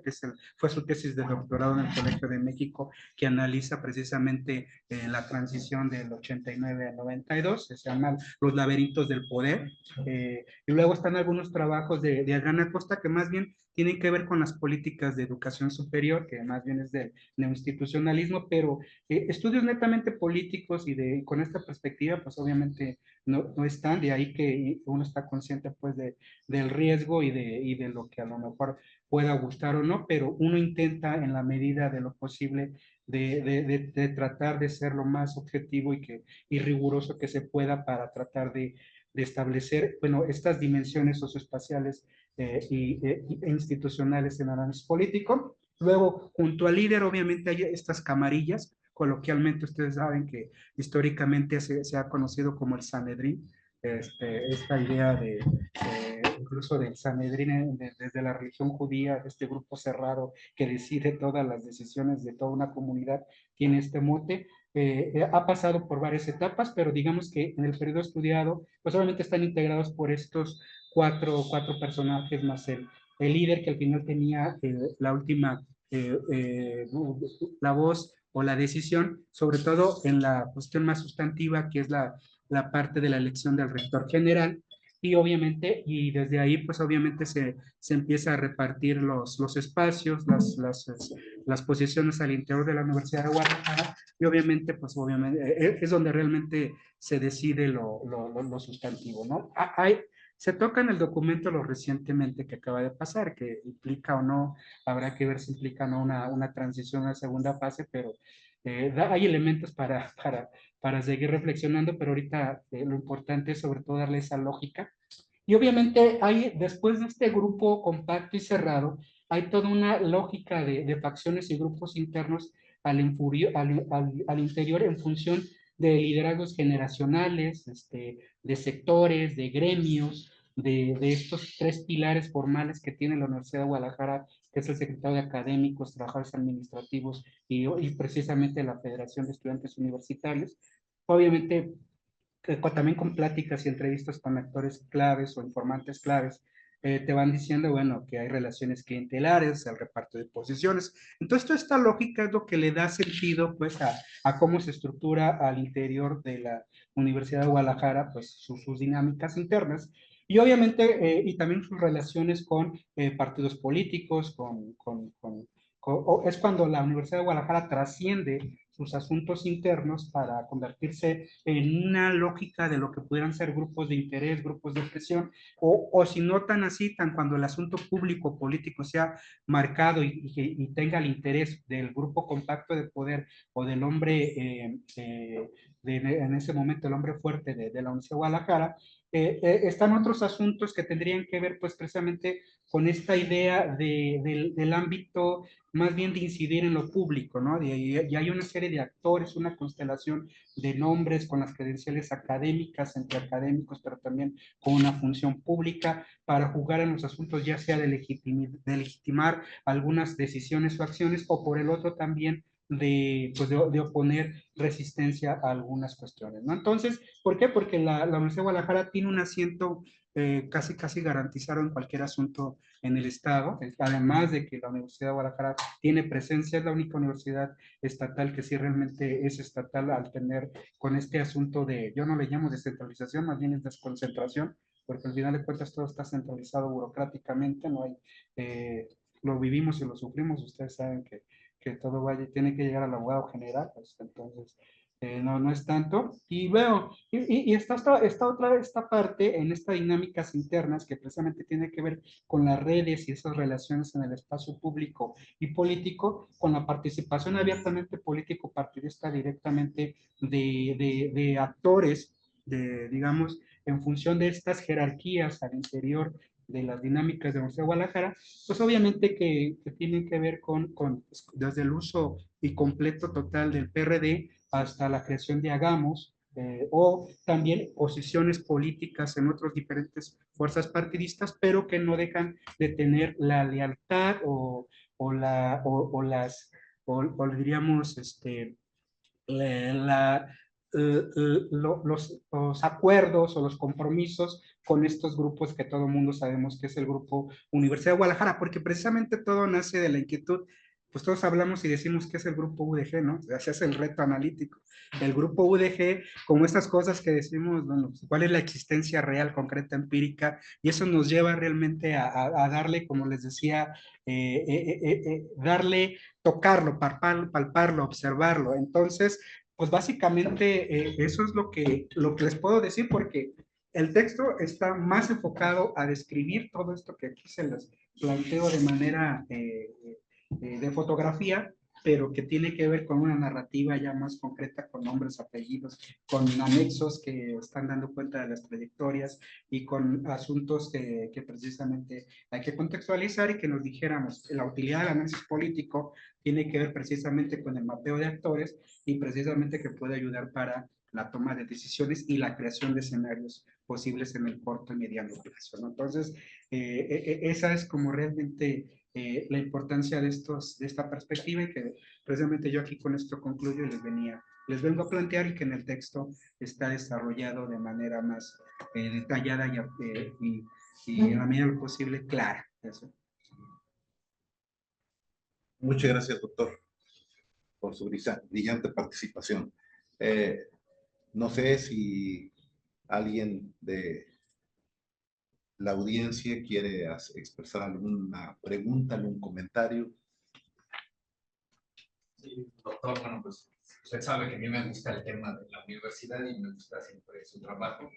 Speaker 5: que fue su tesis de doctorado en el Colegio de México, que analiza precisamente la transición del 89 al 92, se llama Los laberintos del poder. Y luego están algunos trabajos de Adriana Acosta, que más bien tienen que ver con las políticas de educación superior, que más bien es del neoinstitucionalismo, pero estudios netamente políticos y con esta perspectiva, pues obviamente no están, de ahí que uno está consciente pues del riesgo y de lo que a lo mejor pueda gustar o no, pero uno intenta en la medida de lo posible de tratar de ser lo más objetivo y riguroso que se pueda para tratar de establecer, bueno, estas dimensiones socioespaciales e institucionales en análisis político. Luego, junto al líder, obviamente hay estas camarillas. Coloquialmente, ustedes saben que históricamente se ha conocido como el Sanedrín, esta idea incluso del Sanedrín desde la religión judía, este grupo cerrado que decide todas las decisiones de toda una comunidad, tiene este mote. Ha pasado por varias etapas, pero digamos que en el periodo estudiado, pues obviamente están integrados por estos cuatro personajes más el líder, que al final tenía la última, la voz o la decisión, sobre todo en la cuestión más sustantiva, que es la parte de la elección del rector general. Y obviamente, y desde ahí, pues obviamente se empieza a repartir los espacios, las posiciones al interior de la Universidad de Guadalajara, y obviamente, pues obviamente, es donde realmente se decide lo sustantivo, ¿no? Se toca en el documento lo recientemente que acaba de pasar, que implica o no, habrá que ver si implica o no una transición a la segunda fase, pero hay elementos para seguir reflexionando, pero ahorita lo importante es sobre todo darle esa lógica. Y obviamente después de este grupo compacto y cerrado, hay toda una lógica de facciones y grupos internos al interior en función de liderazgos generacionales, de sectores, de gremios, de estos tres pilares formales que tiene la Universidad de Guadalajara, que es el secretario de académicos, trabajadores administrativos y precisamente la Federación de Estudiantes Universitarios. Obviamente, también con pláticas y entrevistas con actores claves o informantes claves, te van diciendo, bueno, que hay relaciones clientelares, el reparto de posiciones. Entonces, toda esta lógica es lo que le da sentido, pues, a cómo se estructura al interior de la Universidad de Guadalajara, pues, sus dinámicas internas. Y obviamente, y también sus relaciones con partidos políticos, es cuando la Universidad de Guadalajara trasciende sus asuntos internos para convertirse en una lógica de lo que pudieran ser grupos de interés, grupos de presión, o si no tan así, tan cuando el asunto público político sea marcado y tenga el interés del grupo compacto de poder o del hombre en ese momento el hombre fuerte de la Universidad de Guadalajara, están otros asuntos que tendrían que ver pues precisamente con esta idea del ámbito más bien de incidir en lo público, ¿no? Y hay una serie de actores, una constelación de nombres con las credenciales académicas, entre académicos, pero también con una función pública para jugar en los asuntos, ya sea de legitimar algunas decisiones o acciones, o por el otro también pues de oponer resistencia a algunas cuestiones, ¿no? Entonces, ¿por qué? Porque la Universidad de Guadalajara tiene un asiento casi garantizado en cualquier asunto en el Estado, además de que la Universidad de Guadalajara tiene presencia, es la única universidad estatal que sí realmente es estatal al tener con este asunto de, yo no le llamo descentralización, más bien es desconcentración, porque al final de cuentas todo está centralizado burocráticamente, no hay, lo vivimos y lo sufrimos, ustedes saben que todo vaya, tiene que llegar al abogado general, pues, entonces no es tanto. Y veo, y está esta parte en estas dinámicas internas que precisamente tiene que ver con las redes y esas relaciones en el espacio público y político, con la participación abiertamente político-partidista directamente de actores, digamos, en función de estas jerarquías al interior de las dinámicas de la Universidad de Guadalajara, pues obviamente que tienen que ver pues, desde el uso y completo total del PRD hasta la creación de Hagamos, o también posiciones políticas en otras diferentes fuerzas partidistas, pero que no dejan de tener la lealtad o diríamos, la, los acuerdos o los compromisos con estos grupos que todo el mundo sabemos que es el grupo Universidad de Guadalajara, porque precisamente todo nace de la inquietud, pues todos hablamos y decimos que es el grupo UDG, ¿no? O sea, ese es el reto analítico. El grupo UDG, como estas cosas que decimos, bueno, cuál es la existencia real, concreta, empírica, y eso nos lleva realmente a darle, como les decía, darle, tocarlo, palparlo, observarlo. Entonces, pues básicamente eso es lo que les puedo decir porque el texto está más enfocado a describir todo esto que aquí se les planteo de manera de fotografía, pero que tiene que ver con una narrativa ya más concreta, con nombres, apellidos, con anexos que están dando cuenta de las trayectorias y con asuntos que precisamente hay que contextualizar y que nos dijéramos, la utilidad del análisis político tiene que ver precisamente con el mapeo de actores y precisamente que puede ayudar para la toma de decisiones y la creación de escenarios posibles en el corto y mediano plazo, ¿no? Entonces, esa es como realmente la importancia de esta perspectiva y que precisamente yo aquí con esto concluyo y les vengo a plantear y que en el texto está desarrollado de manera más detallada y a la medida de lo posible clara. Eso.
Speaker 1: Muchas gracias, doctor, por su brillante participación. No sé si alguien de la audiencia quiere expresar alguna pregunta, algún comentario.
Speaker 6: Sí, doctor, bueno, pues usted sabe que a mí me gusta el tema de la universidad y me gusta siempre su trabajo.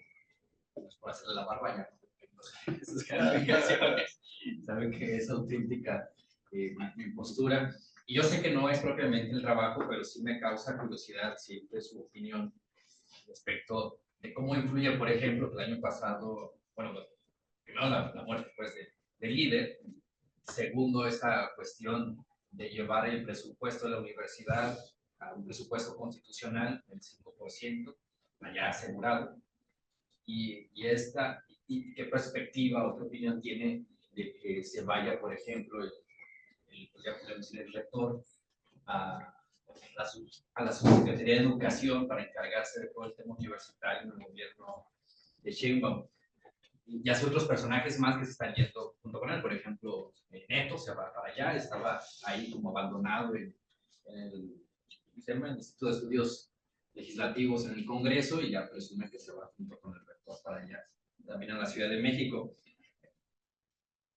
Speaker 6: Pues por hacerle la barba ya no sus calificaciones. Sabe que es auténtica mi postura. Y yo sé que no es propiamente el trabajo, pero sí me causa curiosidad siempre su opinión respecto de cómo influye, por ejemplo, el año pasado, bueno, primero la muerte pues, del líder, segundo, esa cuestión de llevar el presupuesto de la universidad a un presupuesto constitucional del 5%, allá asegurado, y qué perspectiva o qué opinión tiene de que se vaya, por ejemplo, ya podemos decir el rector a la Subsecretaría de Educación para encargarse de todo el tema universitario en el gobierno de Sheinbaum. Y hace otros personajes más que se están yendo junto con él, por ejemplo, Neto se va para allá, estaba ahí como abandonado en el Instituto de Estudios Legislativos en el Congreso y ya presume que se va junto con el rector para allá, también en la Ciudad de México.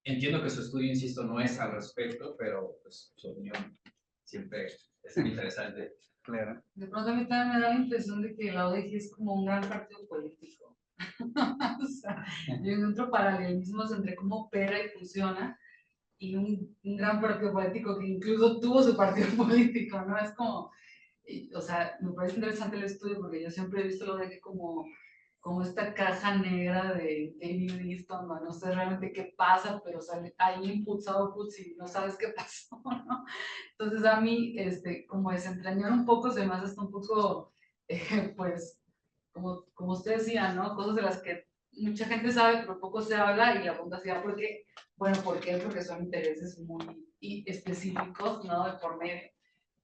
Speaker 6: Entiendo que su estudio, insisto, no es al respecto, pero pues, su opinión siempre es interesante.
Speaker 5: Claro.
Speaker 3: De pronto a mí también me da la impresión de que la ODG es como un gran partido político. O sea, yo encuentro paralelismos entre cómo opera y funciona y un gran partido político que incluso tuvo su partido político, ¿no? Es como, o sea, me parece interesante el estudio porque yo siempre he visto lo de que como esta caja negra de David Easton, no sé realmente qué pasa, pero sale, hay inputs, outputs y no sabes qué pasó, ¿no? Entonces a mí, como desentrañar un poco se me hace hasta un poco, pues, como usted decía, ¿no? Cosas de las que mucha gente sabe, pero poco se habla y la pregunta sería, ¿por qué? Bueno, ¿por qué? Porque son intereses muy específicos, ¿no? De por medio,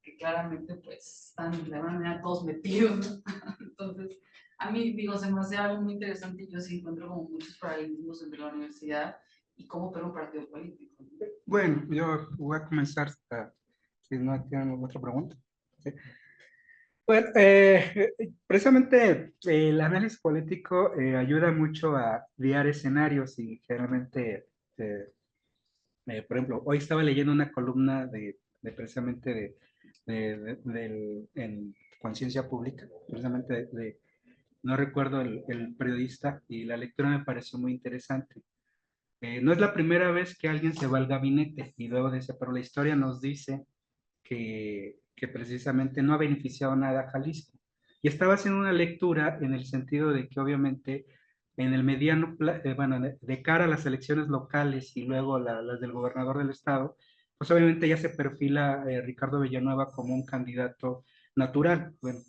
Speaker 3: que claramente, pues, están de alguna manera todos metidos, ¿no? Entonces, a mí, digo, se me hace algo muy interesante y yo sí encuentro como muchos paralelismos entre la universidad y cómo opera un partido político, ¿no?
Speaker 5: Bueno, yo voy a comenzar, si no tienen otra pregunta. ¿Sí? Bueno, precisamente el análisis político ayuda mucho a guiar escenarios y generalmente, eh, por ejemplo, hoy estaba leyendo una columna de precisamente en Conciencia Pública, precisamente no recuerdo el periodista, y la lectura me pareció muy interesante. No es la primera vez que alguien se va al gabinete y luego dice, pero la historia nos dice que precisamente no ha beneficiado nada a Jalisco. Y estaba haciendo una lectura en el sentido de que obviamente en el mediano, bueno, de cara a las elecciones locales y luego las del gobernador del estado, pues obviamente ya se perfila Ricardo Villanueva como un candidato natural. Bueno,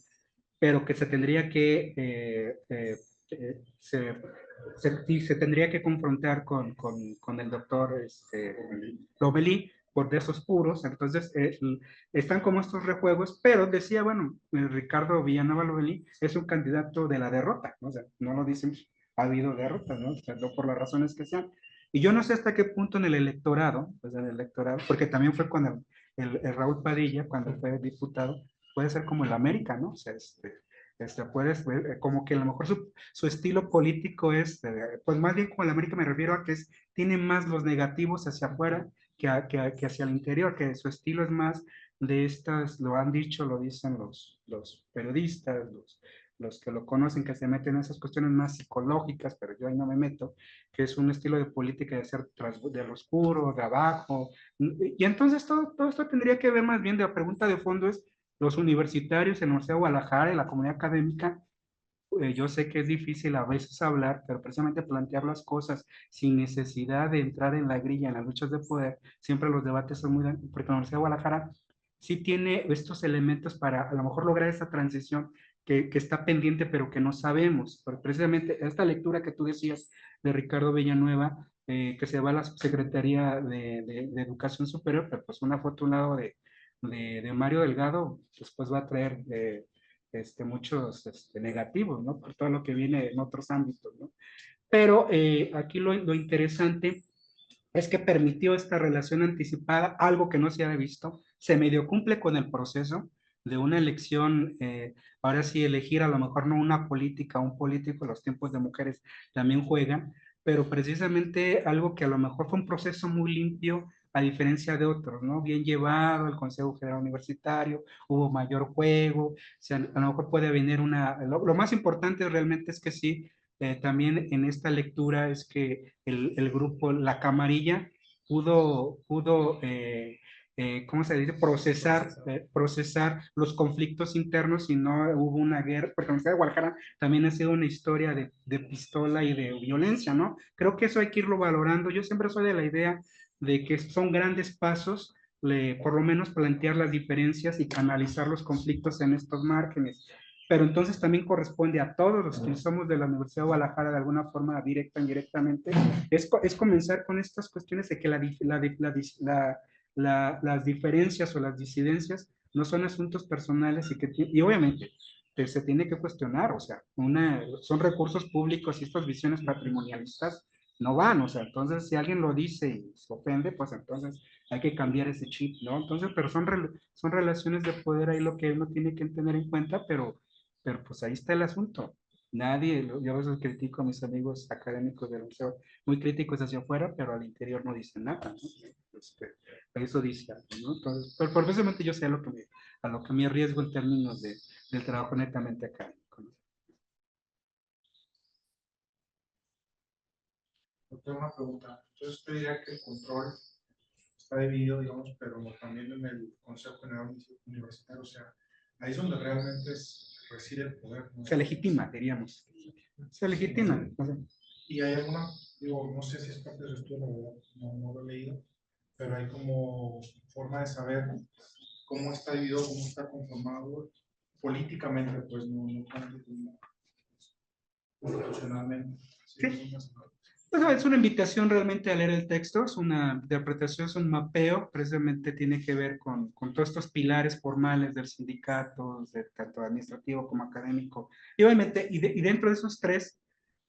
Speaker 5: pero que se tendría que, se tendría que confrontar con el doctor Lomelí por de esos puros, entonces están como estos rejuegos, pero decía, bueno, Ricardo Villanueva Lomelí es un candidato de la derrota, ¿no? O sea, no lo dicen, ha habido derrotas, ¿no? O sea, no por las razones que sean. Y yo no sé hasta qué punto en el electorado, pues en el electorado, porque también fue con el Raúl Padilla, cuando fue diputado, puede ser como el América, ¿no? O sea, puedes ver como que a lo mejor su estilo político es, pues más bien como el América me refiero a que tiene más los negativos hacia afuera que hacia el interior, que su estilo es más de estas, lo han dicho, lo dicen los periodistas, los que lo conocen, que se meten en esas cuestiones más psicológicas, pero yo ahí no me meto, que es un estilo de política de ser de lo oscuro, de abajo. Y entonces todo esto tendría que ver más bien de la pregunta de fondo es, los universitarios en la Universidad de Guadalajara, en la comunidad académica, yo sé que es difícil a veces hablar, pero precisamente plantear las cosas sin necesidad de entrar en la grilla, en las luchas de poder, siempre los debates son muy, porque la Universidad de Guadalajara sí tiene estos elementos para a lo mejor lograr esa transición que está pendiente, pero que no sabemos. Pero precisamente esta lectura que tú decías de Ricardo Villanueva, que se va a la Secretaría de Educación Superior, pero pues una foto a un lado de Mario Delgado, después va a traer muchos negativos, ¿no? Por todo lo que viene en otros ámbitos, ¿no? Pero aquí lo interesante es que permitió esta relación anticipada, algo que no se había visto, se medio cumple con el proceso de una elección, ahora sí elegir a lo mejor no una política, un político, los tiempos de mujeres también juegan, pero precisamente algo que a lo mejor fue un proceso muy limpio, a diferencia de otros, ¿no? Bien llevado, el Consejo Federal Universitario, hubo mayor juego, o sea, a lo mejor puede venir lo más importante realmente es que sí, también en esta lectura es que el grupo, la camarilla, pudo ¿cómo se dice? Procesar los conflictos internos y no hubo una guerra, porque la Universidad de Guadalajara también ha sido una historia de pistola y de violencia, ¿no? Creo que eso hay que irlo valorando. Yo siempre soy de la idea de que son grandes pasos, por lo menos plantear las diferencias y canalizar los conflictos en estos márgenes, pero entonces también corresponde a todos los que somos de la Universidad de Guadalajara de alguna forma directa o indirectamente, es comenzar con estas cuestiones de que las diferencias o las disidencias no son asuntos personales y obviamente se tiene que cuestionar, o sea, son recursos públicos y estas visiones patrimonialistas no van, o sea, entonces si alguien lo dice y se ofende, pues entonces hay que cambiar ese chip, ¿no? Entonces, pero son relaciones de poder ahí lo que uno tiene que tener en cuenta, pero pues ahí está el asunto. Nadie, yo a veces critico a mis amigos académicos del museo, muy críticos hacia afuera, pero al interior no dicen nada, ¿no? Eso dice algo, ¿no? Entonces, pero precisamente yo sé a lo que me arriesgo en términos del trabajo netamente académico, ¿no?
Speaker 7: Tengo una pregunta. Entonces, usted diría que el control está dividido, digamos, pero también en el Consejo General Universitario, o sea, ahí es donde realmente reside el poder, ¿no?
Speaker 5: Se legitima, diríamos. Se legitima. No sé.
Speaker 7: Y hay alguna, digo, no sé si es parte de su estudio, la verdad, no lo he leído, pero hay como forma de saber cómo está dividido, cómo está conformado políticamente, pues no tanto como constitucionalmente.
Speaker 5: Sí. Pues es una invitación realmente a leer el texto, es una interpretación, es un mapeo, precisamente tiene que ver con todos estos pilares formales del sindicato, tanto administrativo como académico. Y obviamente, y dentro de esos tres,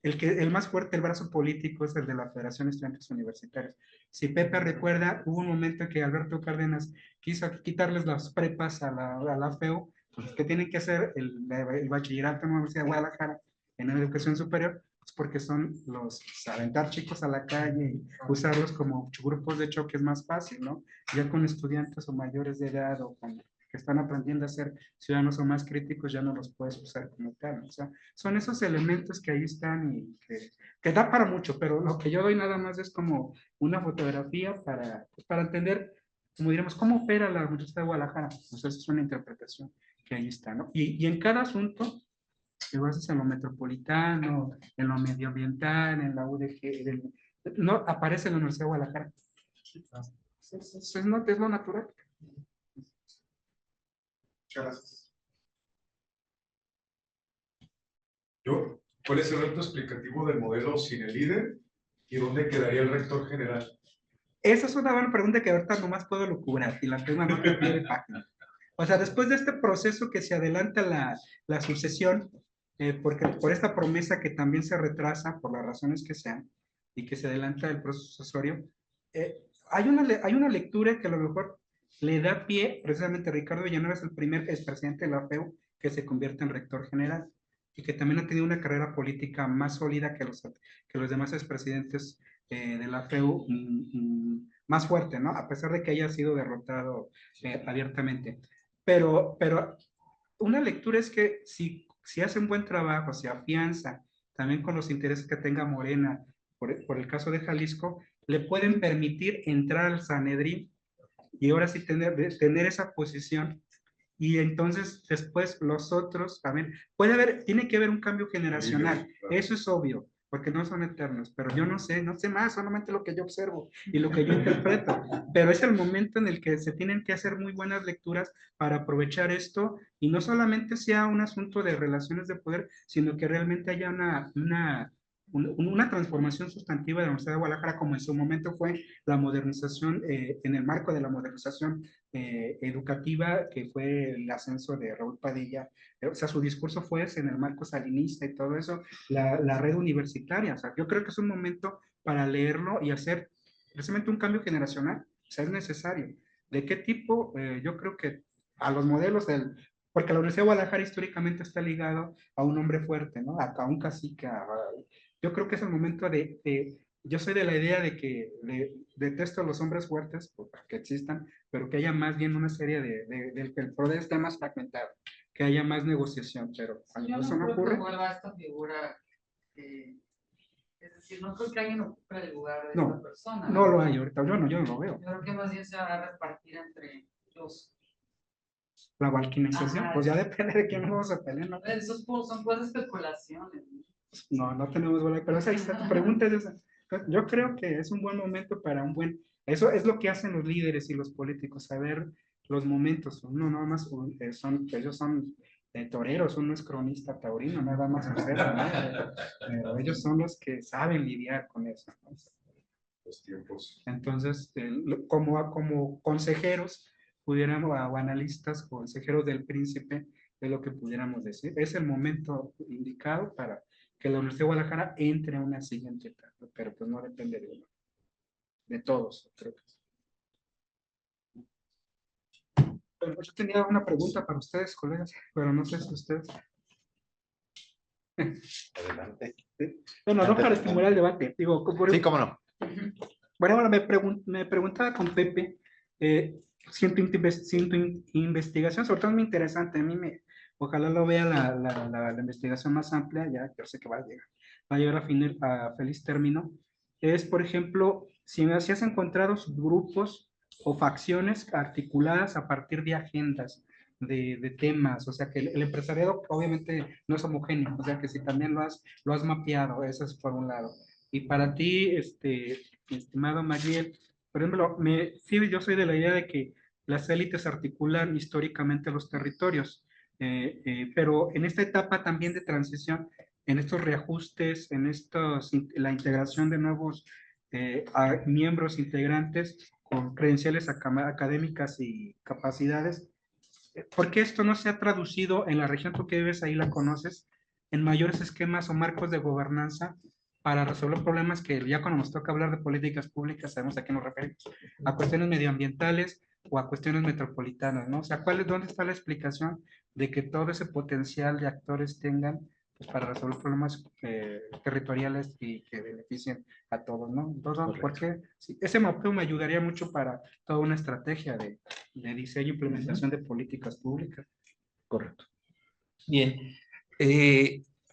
Speaker 5: el más fuerte, el brazo político, es el de la Federación de Estudiantes Universitarios. Si Pepe recuerda, hubo un momento en que Alberto Cárdenas quiso quitarles las prepas a la FEU, pues, que tienen que hacer el bachillerato en la Universidad de Guadalajara en educación superior, pues porque son los, pues, aventar chicos a la calle y usarlos como grupos de choque es más fácil, ¿no? Ya con estudiantes o mayores de edad o con que están aprendiendo a ser ciudadanos o más críticos, ya no los puedes usar como tal, ¿no? O sea, son esos elementos que ahí están y que da para mucho, pero lo que yo doy nada más es como una fotografía para entender, como diríamos, cómo opera la Universidad de Guadalajara. Pues esa es una interpretación que ahí está, ¿no? Y en cada asunto, te basas en lo metropolitano, en lo medioambiental, en la UDG, no aparece en la Universidad de Guadalajara. Es lo natural.
Speaker 7: Muchas gracias.
Speaker 8: ¿Cuál es el reto explicativo del modelo sin el líder y dónde quedaría el rector general?
Speaker 5: Esa es una buena pregunta que ahorita nomás puedo lucubrar y la tengo en otra pie de página. O sea, después de este proceso que se adelanta la sucesión, porque por esta promesa que también se retrasa por las razones que sean y que se adelanta el proceso sucesorio, hay una lectura que a lo mejor le da pie, precisamente Ricardo Villanueva es el primer expresidente de la FEU que se convierte en rector general y que también ha tenido una carrera política más sólida que los demás expresidentes de la FEU, más fuerte, ¿no? A pesar de que haya sido derrotado abiertamente. Pero una lectura es que si hace un buen trabajo, si afianza también con los intereses que tenga Morena, por el caso de Jalisco, le pueden permitir entrar al Sanedrín y ahora sí tener esa posición. Y entonces después los otros también, tiene que haber un cambio generacional, eso es obvio, porque no son eternos, pero yo no sé más, solamente lo que yo observo y lo que yo interpreto, pero es el momento en el que se tienen que hacer muy buenas lecturas para aprovechar esto y no solamente sea un asunto de relaciones de poder, sino que realmente haya una transformación sustantiva de la Universidad de Guadalajara, como en su momento fue la modernización, en el marco de la modernización educativa, que fue el ascenso de Raúl Padilla. O sea, su discurso fue ese, en el marco salinista y todo eso, la red universitaria. O sea, yo creo que es un momento para leerlo y hacer precisamente un cambio generacional. O sea, es necesario. ¿De qué tipo? Yo creo que a los modelos porque la Universidad de Guadalajara históricamente está ligado a un hombre fuerte, ¿no? A un cacique. Yo creo que es el momento yo soy de la idea de que detesto a los hombres fuertes, que existan, pero que haya más bien una serie de que el poder esté más fragmentado, que haya más negociación, pero cuando eso no ocurre.
Speaker 3: Yo no creo que vuelva esta figura, es decir, no creo que alguien ocupe el lugar de
Speaker 5: No,
Speaker 3: esta persona.
Speaker 5: No lo hay ahorita, yo no lo veo.
Speaker 3: Yo creo que más bien se va a repartir entre los...
Speaker 5: La balquinización, pues ya depende de quién vamos a pelear, ¿no?
Speaker 3: Esos son puras especulaciones.
Speaker 5: No tenemos bola, pero ahí está, tu pregunta es esa. Yo creo que es un buen momento para eso es lo que hacen los líderes y los políticos, saber los momentos. Uno nada más, ellos son toreros, uno es cronista taurino, nada más observa, ¿no? Pero ellos son los que saben lidiar con eso, ¿no?
Speaker 8: Los tiempos.
Speaker 5: Entonces, como consejeros, o analistas, consejeros del príncipe, de lo que pudiéramos decir. Es el momento indicado para que la Universidad de Guadalajara entre a una siguiente etapa, pero pues no depende de uno, de todos, creo que. Pero yo tenía una pregunta para ustedes, colegas, pero no sé si ustedes.
Speaker 1: Adelante.
Speaker 5: Bueno, no para estimular el debate, digo,
Speaker 4: Sí, cómo no.
Speaker 5: Bueno, me preguntaba con Pepe, siento investigación, sobre todo es muy interesante, ojalá lo vea la investigación más amplia, ya yo sé que va a llegar a feliz término, es, por ejemplo, si has encontrado subgrupos o facciones articuladas a partir de agendas, de temas, o sea que el empresariado obviamente no es homogéneo, o sea que si también lo has mapeado, eso es por un lado. Y para ti, estimado Mariel, por ejemplo, sí, yo soy de la idea de que las élites articulan históricamente los territorios, pero en esta etapa también de transición, en estos reajustes, la integración de nuevos miembros integrantes con credenciales académicas y capacidades, ¿por qué esto no se ha traducido en la región, tú que vives ahí la conoces, en mayores esquemas o marcos de gobernanza para resolver problemas que ya cuando nos toca hablar de políticas públicas sabemos a qué nos referimos? A cuestiones medioambientales o a cuestiones metropolitanas, ¿no? O sea, ¿dónde está la explicación de que todo ese potencial de actores tengan pues, para resolver problemas territoriales y que beneficien a todos, ¿no? Entonces, ¿por qué? Sí, ese mapeo me ayudaría mucho para toda una estrategia de diseño e implementación de políticas públicas.
Speaker 4: Correcto.
Speaker 2: Bien.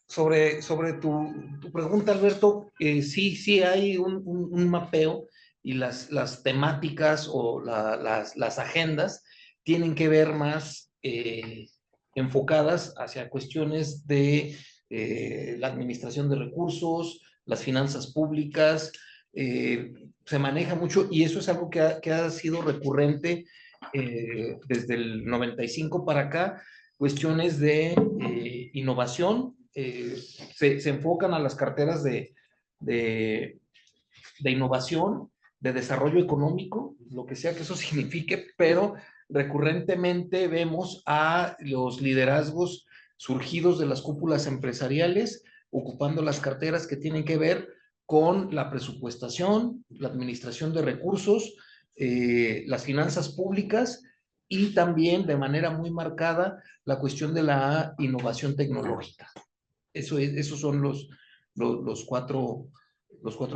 Speaker 2: Sobre tu pregunta, Alberto, sí hay un mapeo y las temáticas o las agendas tienen que ver más enfocadas hacia cuestiones de la administración de recursos, las finanzas públicas, se maneja mucho y eso es algo que ha sido recurrente desde el 95 para acá, cuestiones de innovación, se enfocan a las carteras de innovación, de desarrollo económico, lo que sea que eso signifique, pero recurrentemente vemos a los liderazgos surgidos de las cúpulas empresariales ocupando las carteras que tienen que ver con la presupuestación, la administración de recursos, las finanzas públicas y también de manera muy marcada la cuestión de la innovación tecnológica. Esos son los cuatro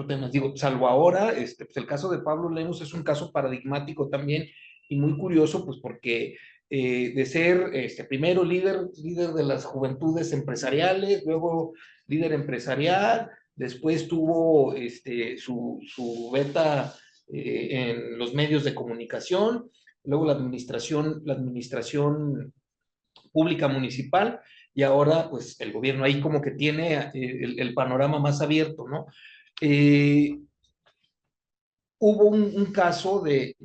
Speaker 2: temas. Digo, salvo ahora, pues el caso de Pablo Lemos es un caso paradigmático también y muy curioso, pues porque de ser primero líder de las juventudes empresariales, luego líder empresarial, después tuvo su beta en los medios de comunicación, luego la administración pública municipal, y ahora pues el gobierno ahí como que tiene el panorama más abierto, ¿no? Hubo un caso de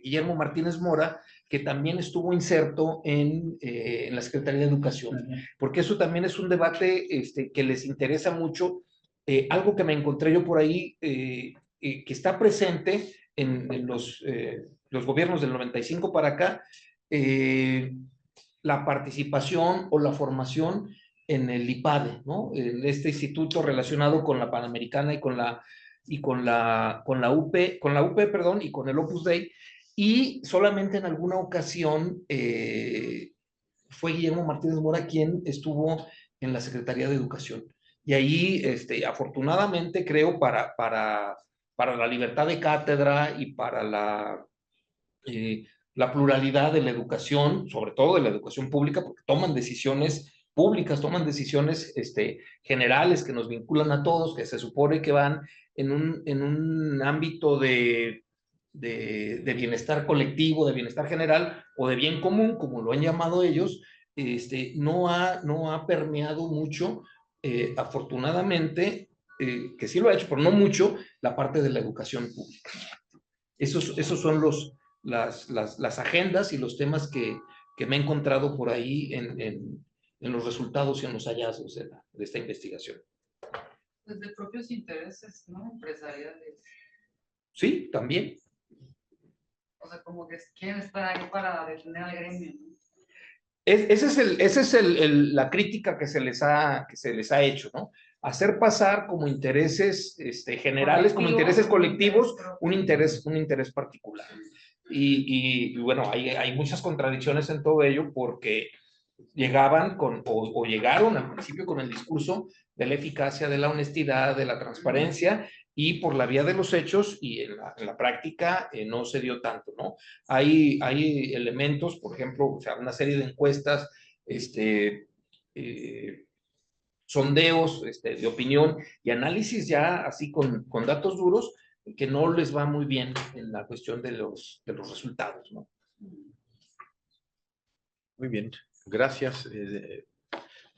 Speaker 2: Guillermo Martínez Mora que también estuvo inserto en la Secretaría de Educación, porque eso también es un debate que les interesa mucho, algo que me encontré yo por ahí, que está presente en los gobiernos del 95 para acá, la participación o la formación en el IPADE, ¿no? En este instituto relacionado con la Panamericana y con la UP, perdón, y con el Opus Dei, y solamente en alguna ocasión fue Guillermo Martínez Mora quien estuvo en la Secretaría de Educación. Y ahí, afortunadamente, creo, para la libertad de cátedra y para la pluralidad de la educación, sobre todo de la educación pública, porque toman decisiones públicas, toman decisiones generales que nos vinculan a todos, que se supone que van en un ámbito de bienestar colectivo, de bienestar general o de bien común, como lo han llamado ellos, no ha permeado mucho, afortunadamente, que sí lo ha hecho, pero no mucho, la parte de la educación pública. Esos son las agendas y los temas que me he encontrado por ahí en los resultados y en los hallazgos de esta investigación.
Speaker 3: Pues de propios intereses, ¿no? Empresariales.
Speaker 2: Sí, también.
Speaker 3: O sea, como que quieren estar ahí para detener al gremio, ¿no?
Speaker 2: Esa es la crítica que se les ha hecho, ¿no? Hacer pasar como intereses generales, como intereses colectivos, un interés particular. Y bueno, hay muchas contradicciones en todo ello porque llegaban o llegaron al principio con el discurso de la eficacia, de la honestidad, de la transparencia, y por la vía de los hechos y en la práctica no se dio tanto, ¿no? Hay elementos, por ejemplo, o sea, una serie de encuestas, sondeos de opinión y análisis ya así con datos duros que no les va muy bien en la cuestión de los resultados, ¿no?
Speaker 4: Muy bien, gracias.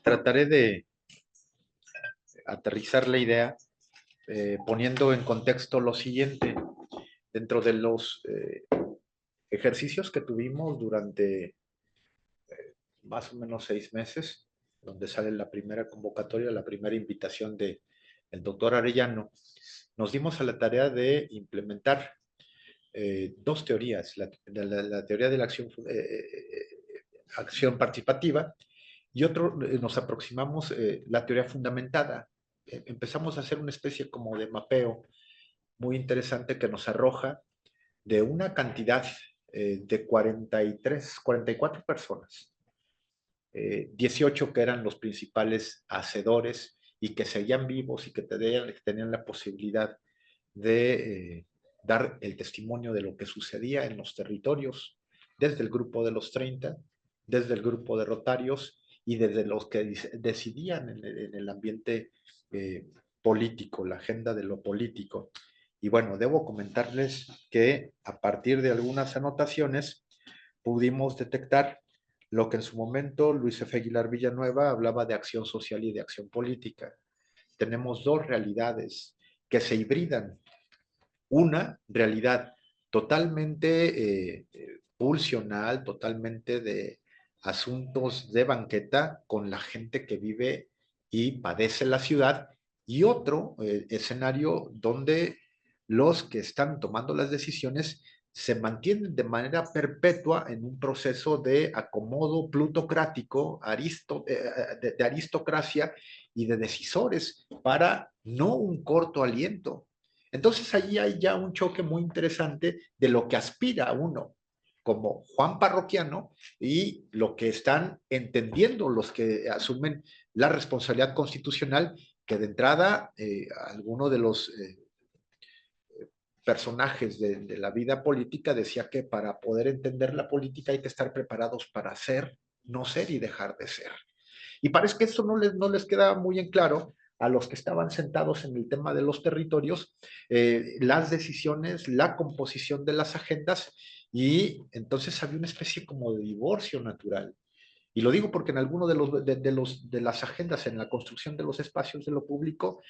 Speaker 4: Trataré de aterrizar la idea poniendo en contexto lo siguiente. Dentro de los ejercicios que tuvimos durante más o menos 6 meses, donde sale la primera convocatoria, la primera invitación del doctor Arellano, nos dimos a la tarea de implementar 2 teorías, la teoría de la acción participativa y otro, nos aproximamos la teoría fundamentada. Empezamos a hacer una especie como de mapeo muy interesante que nos arroja de una cantidad de 44 personas, 18 que eran los principales hacedores y que seguían vivos y que tenían la posibilidad de dar el testimonio de lo que sucedía en los territorios, desde el grupo de los 30, desde el grupo de Rotarios y desde los que decidían en el ambiente político, la agenda de lo político. Y bueno, debo comentarles que a partir de algunas anotaciones pudimos detectar lo que en su momento Luis F. Aguilar Villanueva hablaba de acción social y de acción política. Tenemos 2 realidades que se hibridan. Una realidad totalmente pulsional, totalmente de asuntos de banqueta con la gente que vive y padece la ciudad, y otro escenario donde los que están tomando las decisiones se mantienen de manera perpetua en un proceso de acomodo plutocrático, de aristocracia y de decisores para no un corto aliento. Entonces allí hay ya un choque muy interesante de lo que aspira uno como Juan parroquiano y lo que están entendiendo los que asumen la responsabilidad constitucional, que de entrada alguno de los personajes de la vida política decía que para poder entender la política hay que estar preparados para ser, no ser y dejar de ser. Y parece que eso no les queda muy en claro a los que estaban sentados en el tema de los territorios, las decisiones, la composición de las agendas, y entonces había una especie como de divorcio natural. Y lo digo porque en alguno de las agendas, en la construcción de los espacios de lo público,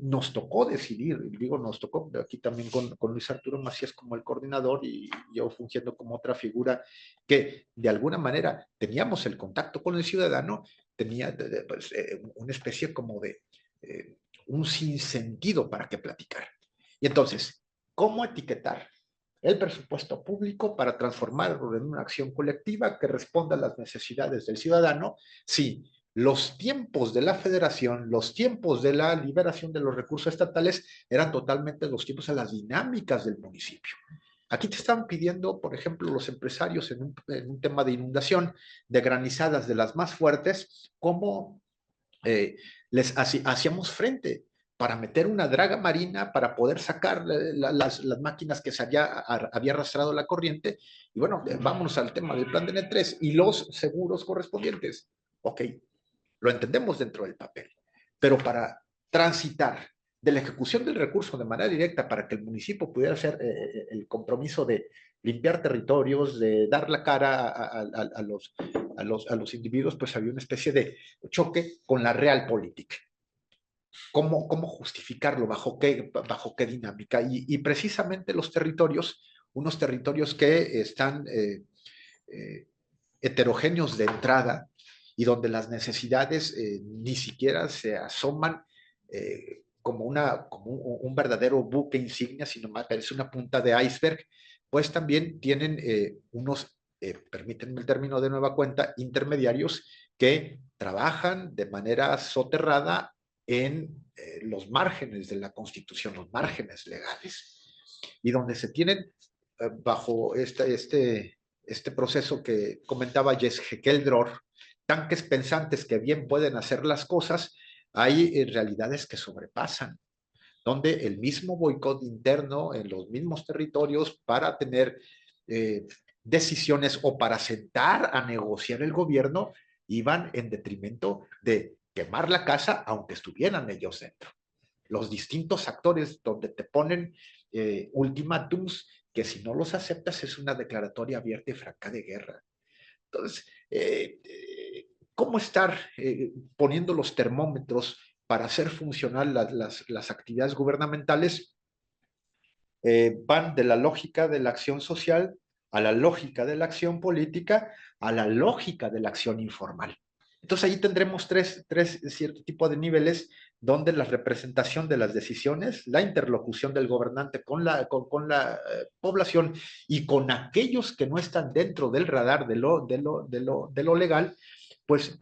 Speaker 4: nos tocó decidir, digo, nos tocó aquí también con Luis Arturo Macías como el coordinador y yo fungiendo como otra figura que de alguna manera teníamos el contacto con el ciudadano, tenía pues, una especie como de un sinsentido para que platicar. Y entonces, ¿cómo etiquetar el presupuesto público para transformarlo en una acción colectiva que responda a las necesidades del ciudadano? Sí, los tiempos de la federación, los tiempos de la liberación de los recursos estatales eran totalmente los tiempos a las dinámicas del municipio. Aquí te estaban pidiendo, por ejemplo, los empresarios en un tema de inundación, de granizadas de las más fuertes, cómo hacíamos frente para meter una draga marina, para poder sacar las máquinas que se había arrastrado la corriente. Y bueno, vámonos al tema del plan de N3 y los seguros correspondientes. Ok, lo entendemos dentro del papel, pero para transitar de la ejecución del recurso de manera directa para que el municipio pudiera hacer el compromiso de limpiar territorios, de dar la cara a los individuos, pues había una especie de choque con la realpolitik. ¿Cómo justificarlo? ¿Bajo qué dinámica? Y precisamente los territorios, unos territorios que están heterogéneos de entrada y donde las necesidades ni siquiera se asoman como un verdadero buque insignia, sino más parece una punta de iceberg, pues también tienen unos, permítanme el término de nueva cuenta, intermediarios que trabajan de manera soterrada en los márgenes de la Constitución, los márgenes legales, y donde se tienen bajo este proceso que comentaba Jesse Keldror, tanques pensantes que bien pueden hacer las cosas, hay realidades que sobrepasan, donde el mismo boicot interno en los mismos territorios para tener decisiones o para sentar a negociar el gobierno iban en detrimento de quemar la casa aunque estuvieran ellos dentro. Los distintos actores donde te ponen ultimátums que si no los aceptas es una declaratoria abierta y franca de guerra. Entonces, cómo estar poniendo los termómetros para hacer funcionar las actividades gubernamentales, van de la lógica de la acción social a la lógica de la acción política, a la lógica de la acción informal. Entonces ahí tendremos tres cierto tipo de niveles donde la representación de las decisiones, la interlocución del gobernante con la población y con aquellos que no están dentro del radar de lo legal, pues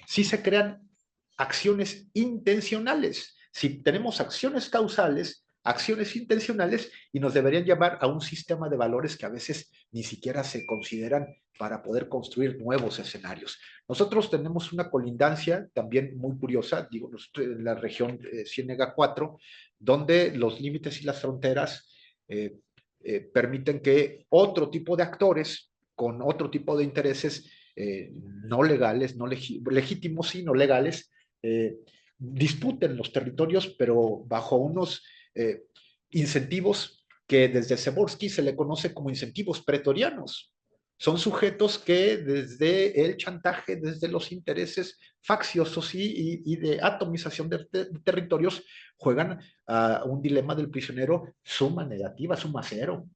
Speaker 4: sí se crean acciones intencionales. Si tenemos acciones causales, acciones intencionales, y nos deberían llevar a un sistema de valores que a veces ni siquiera se consideran para poder construir nuevos escenarios. Nosotros tenemos una colindancia también muy curiosa, digo, en la región Ciénega 4, donde los límites y las fronteras permiten que otro tipo de actores con otro tipo de intereses no legales, no legítimos, sino legales, disputen los territorios, pero bajo unos incentivos que desde Seborski se le conoce como incentivos pretorianos. Son sujetos que desde el chantaje, desde los intereses facciosos y de atomización de territorios, juegan a un dilema del prisionero: suma negativa, suma cero.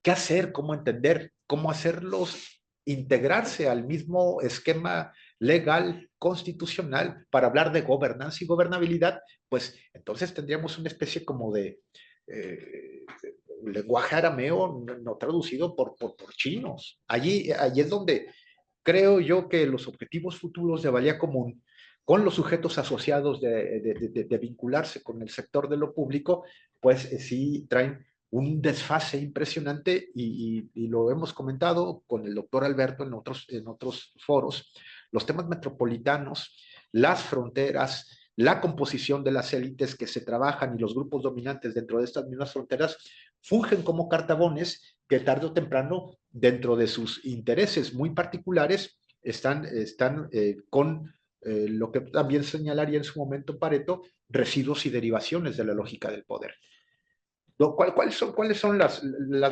Speaker 4: ¿Qué hacer? ¿Cómo entender? ¿Cómo hacerlos integrarse al mismo esquema legal, constitucional, para hablar de gobernanza y gobernabilidad? Pues entonces tendríamos una especie como de lenguaje arameo no traducido por chinos. Allí es donde creo yo que los objetivos futuros de valía común, con los sujetos asociados de vincularse con el sector de lo público, pues sí traen un desfase impresionante, y lo hemos comentado con el doctor Alberto en otros foros. Los temas metropolitanos, las fronteras, la composición de las élites que se trabajan y los grupos dominantes dentro de estas mismas fronteras fungen como cartabones que tarde o temprano, dentro de sus intereses muy particulares, están con lo que también señalaría en su momento Pareto, residuos y derivaciones de la lógica del poder. ¿Cuáles son las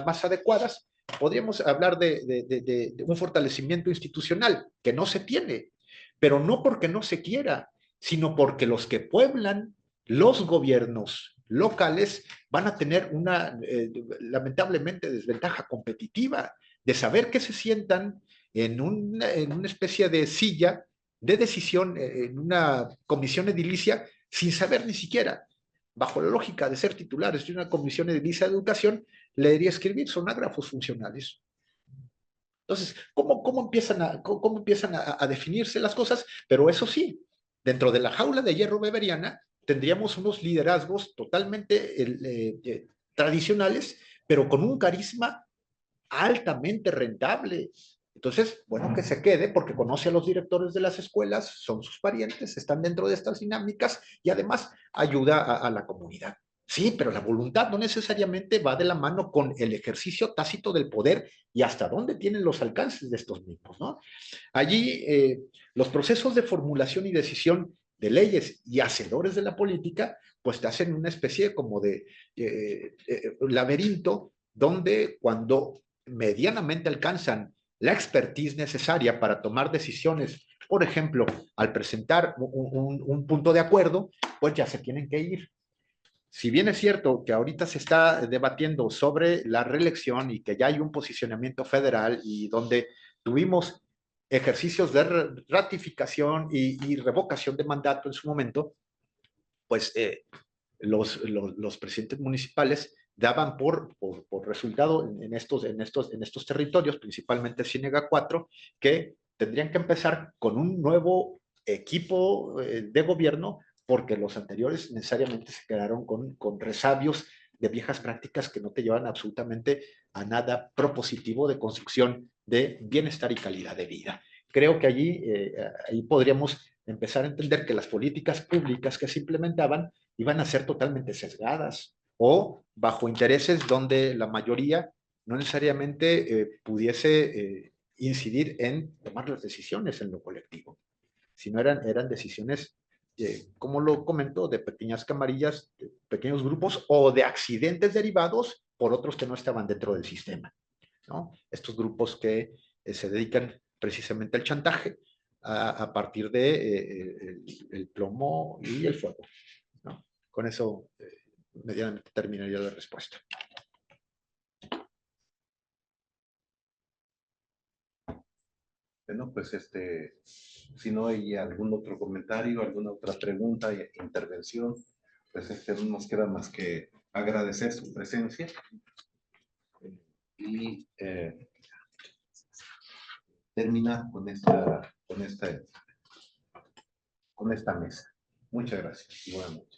Speaker 4: más adecuadas? Podríamos hablar de un fortalecimiento institucional que no se tiene, pero no porque no se quiera, sino porque los que pueblan los gobiernos locales van a tener una, lamentablemente, desventaja competitiva de saber que se sientan en una especie de silla de decisión, en una comisión edilicia, sin saber ni siquiera, bajo la lógica de ser titulares de una comisión edilicia de educación, leer y escribir, son ágrafos funcionales. Entonces, ¿cómo empiezan a definirse las cosas? Pero eso sí, dentro de la jaula de hierro weberiana, tendríamos unos liderazgos totalmente tradicionales, pero con un carisma altamente rentable. Entonces, bueno, que se quede porque conoce a los directores de las escuelas, son sus parientes, están dentro de estas dinámicas y además ayuda a la comunidad. Sí, pero la voluntad no necesariamente va de la mano con el ejercicio tácito del poder y hasta dónde tienen los alcances de estos mismos, ¿no? Allí, los procesos de formulación y decisión de leyes y hacedores de la política, pues te hacen una especie como de laberinto, donde cuando medianamente alcanzan la expertise necesaria para tomar decisiones, por ejemplo, al presentar un punto de acuerdo, pues ya se tienen que ir. Si bien es cierto que ahorita se está debatiendo sobre la reelección y que ya hay un posicionamiento federal y donde tuvimos ejercicios de ratificación y revocación de mandato en su momento, pues los presidentes municipales daban por resultado en estos territorios, principalmente Ciénega 4, que tendrían que empezar con un nuevo equipo de gobierno, porque los anteriores necesariamente se quedaron con resabios de viejas prácticas que no te llevan absolutamente a nada propositivo de construcción de bienestar y calidad de vida. Creo que ahí podríamos empezar a entender que las políticas públicas que se implementaban iban a ser totalmente sesgadas o bajo intereses donde la mayoría no necesariamente pudiese incidir en tomar las decisiones en lo colectivo, sino eran decisiones, como lo comento, de pequeñas camarillas, de pequeños grupos o de accidentes derivados por otros que no estaban dentro del sistema, ¿no? Estos grupos que se dedican precisamente el chantaje a partir de el plomo y el fuego, ¿no? Con eso medianamente terminaría la respuesta.
Speaker 1: Bueno, pues si no hay algún otro comentario, alguna otra pregunta, intervención, pues no nos queda más que agradecer su presencia y terminar con esta mesa. Muchas gracias y buenas noches.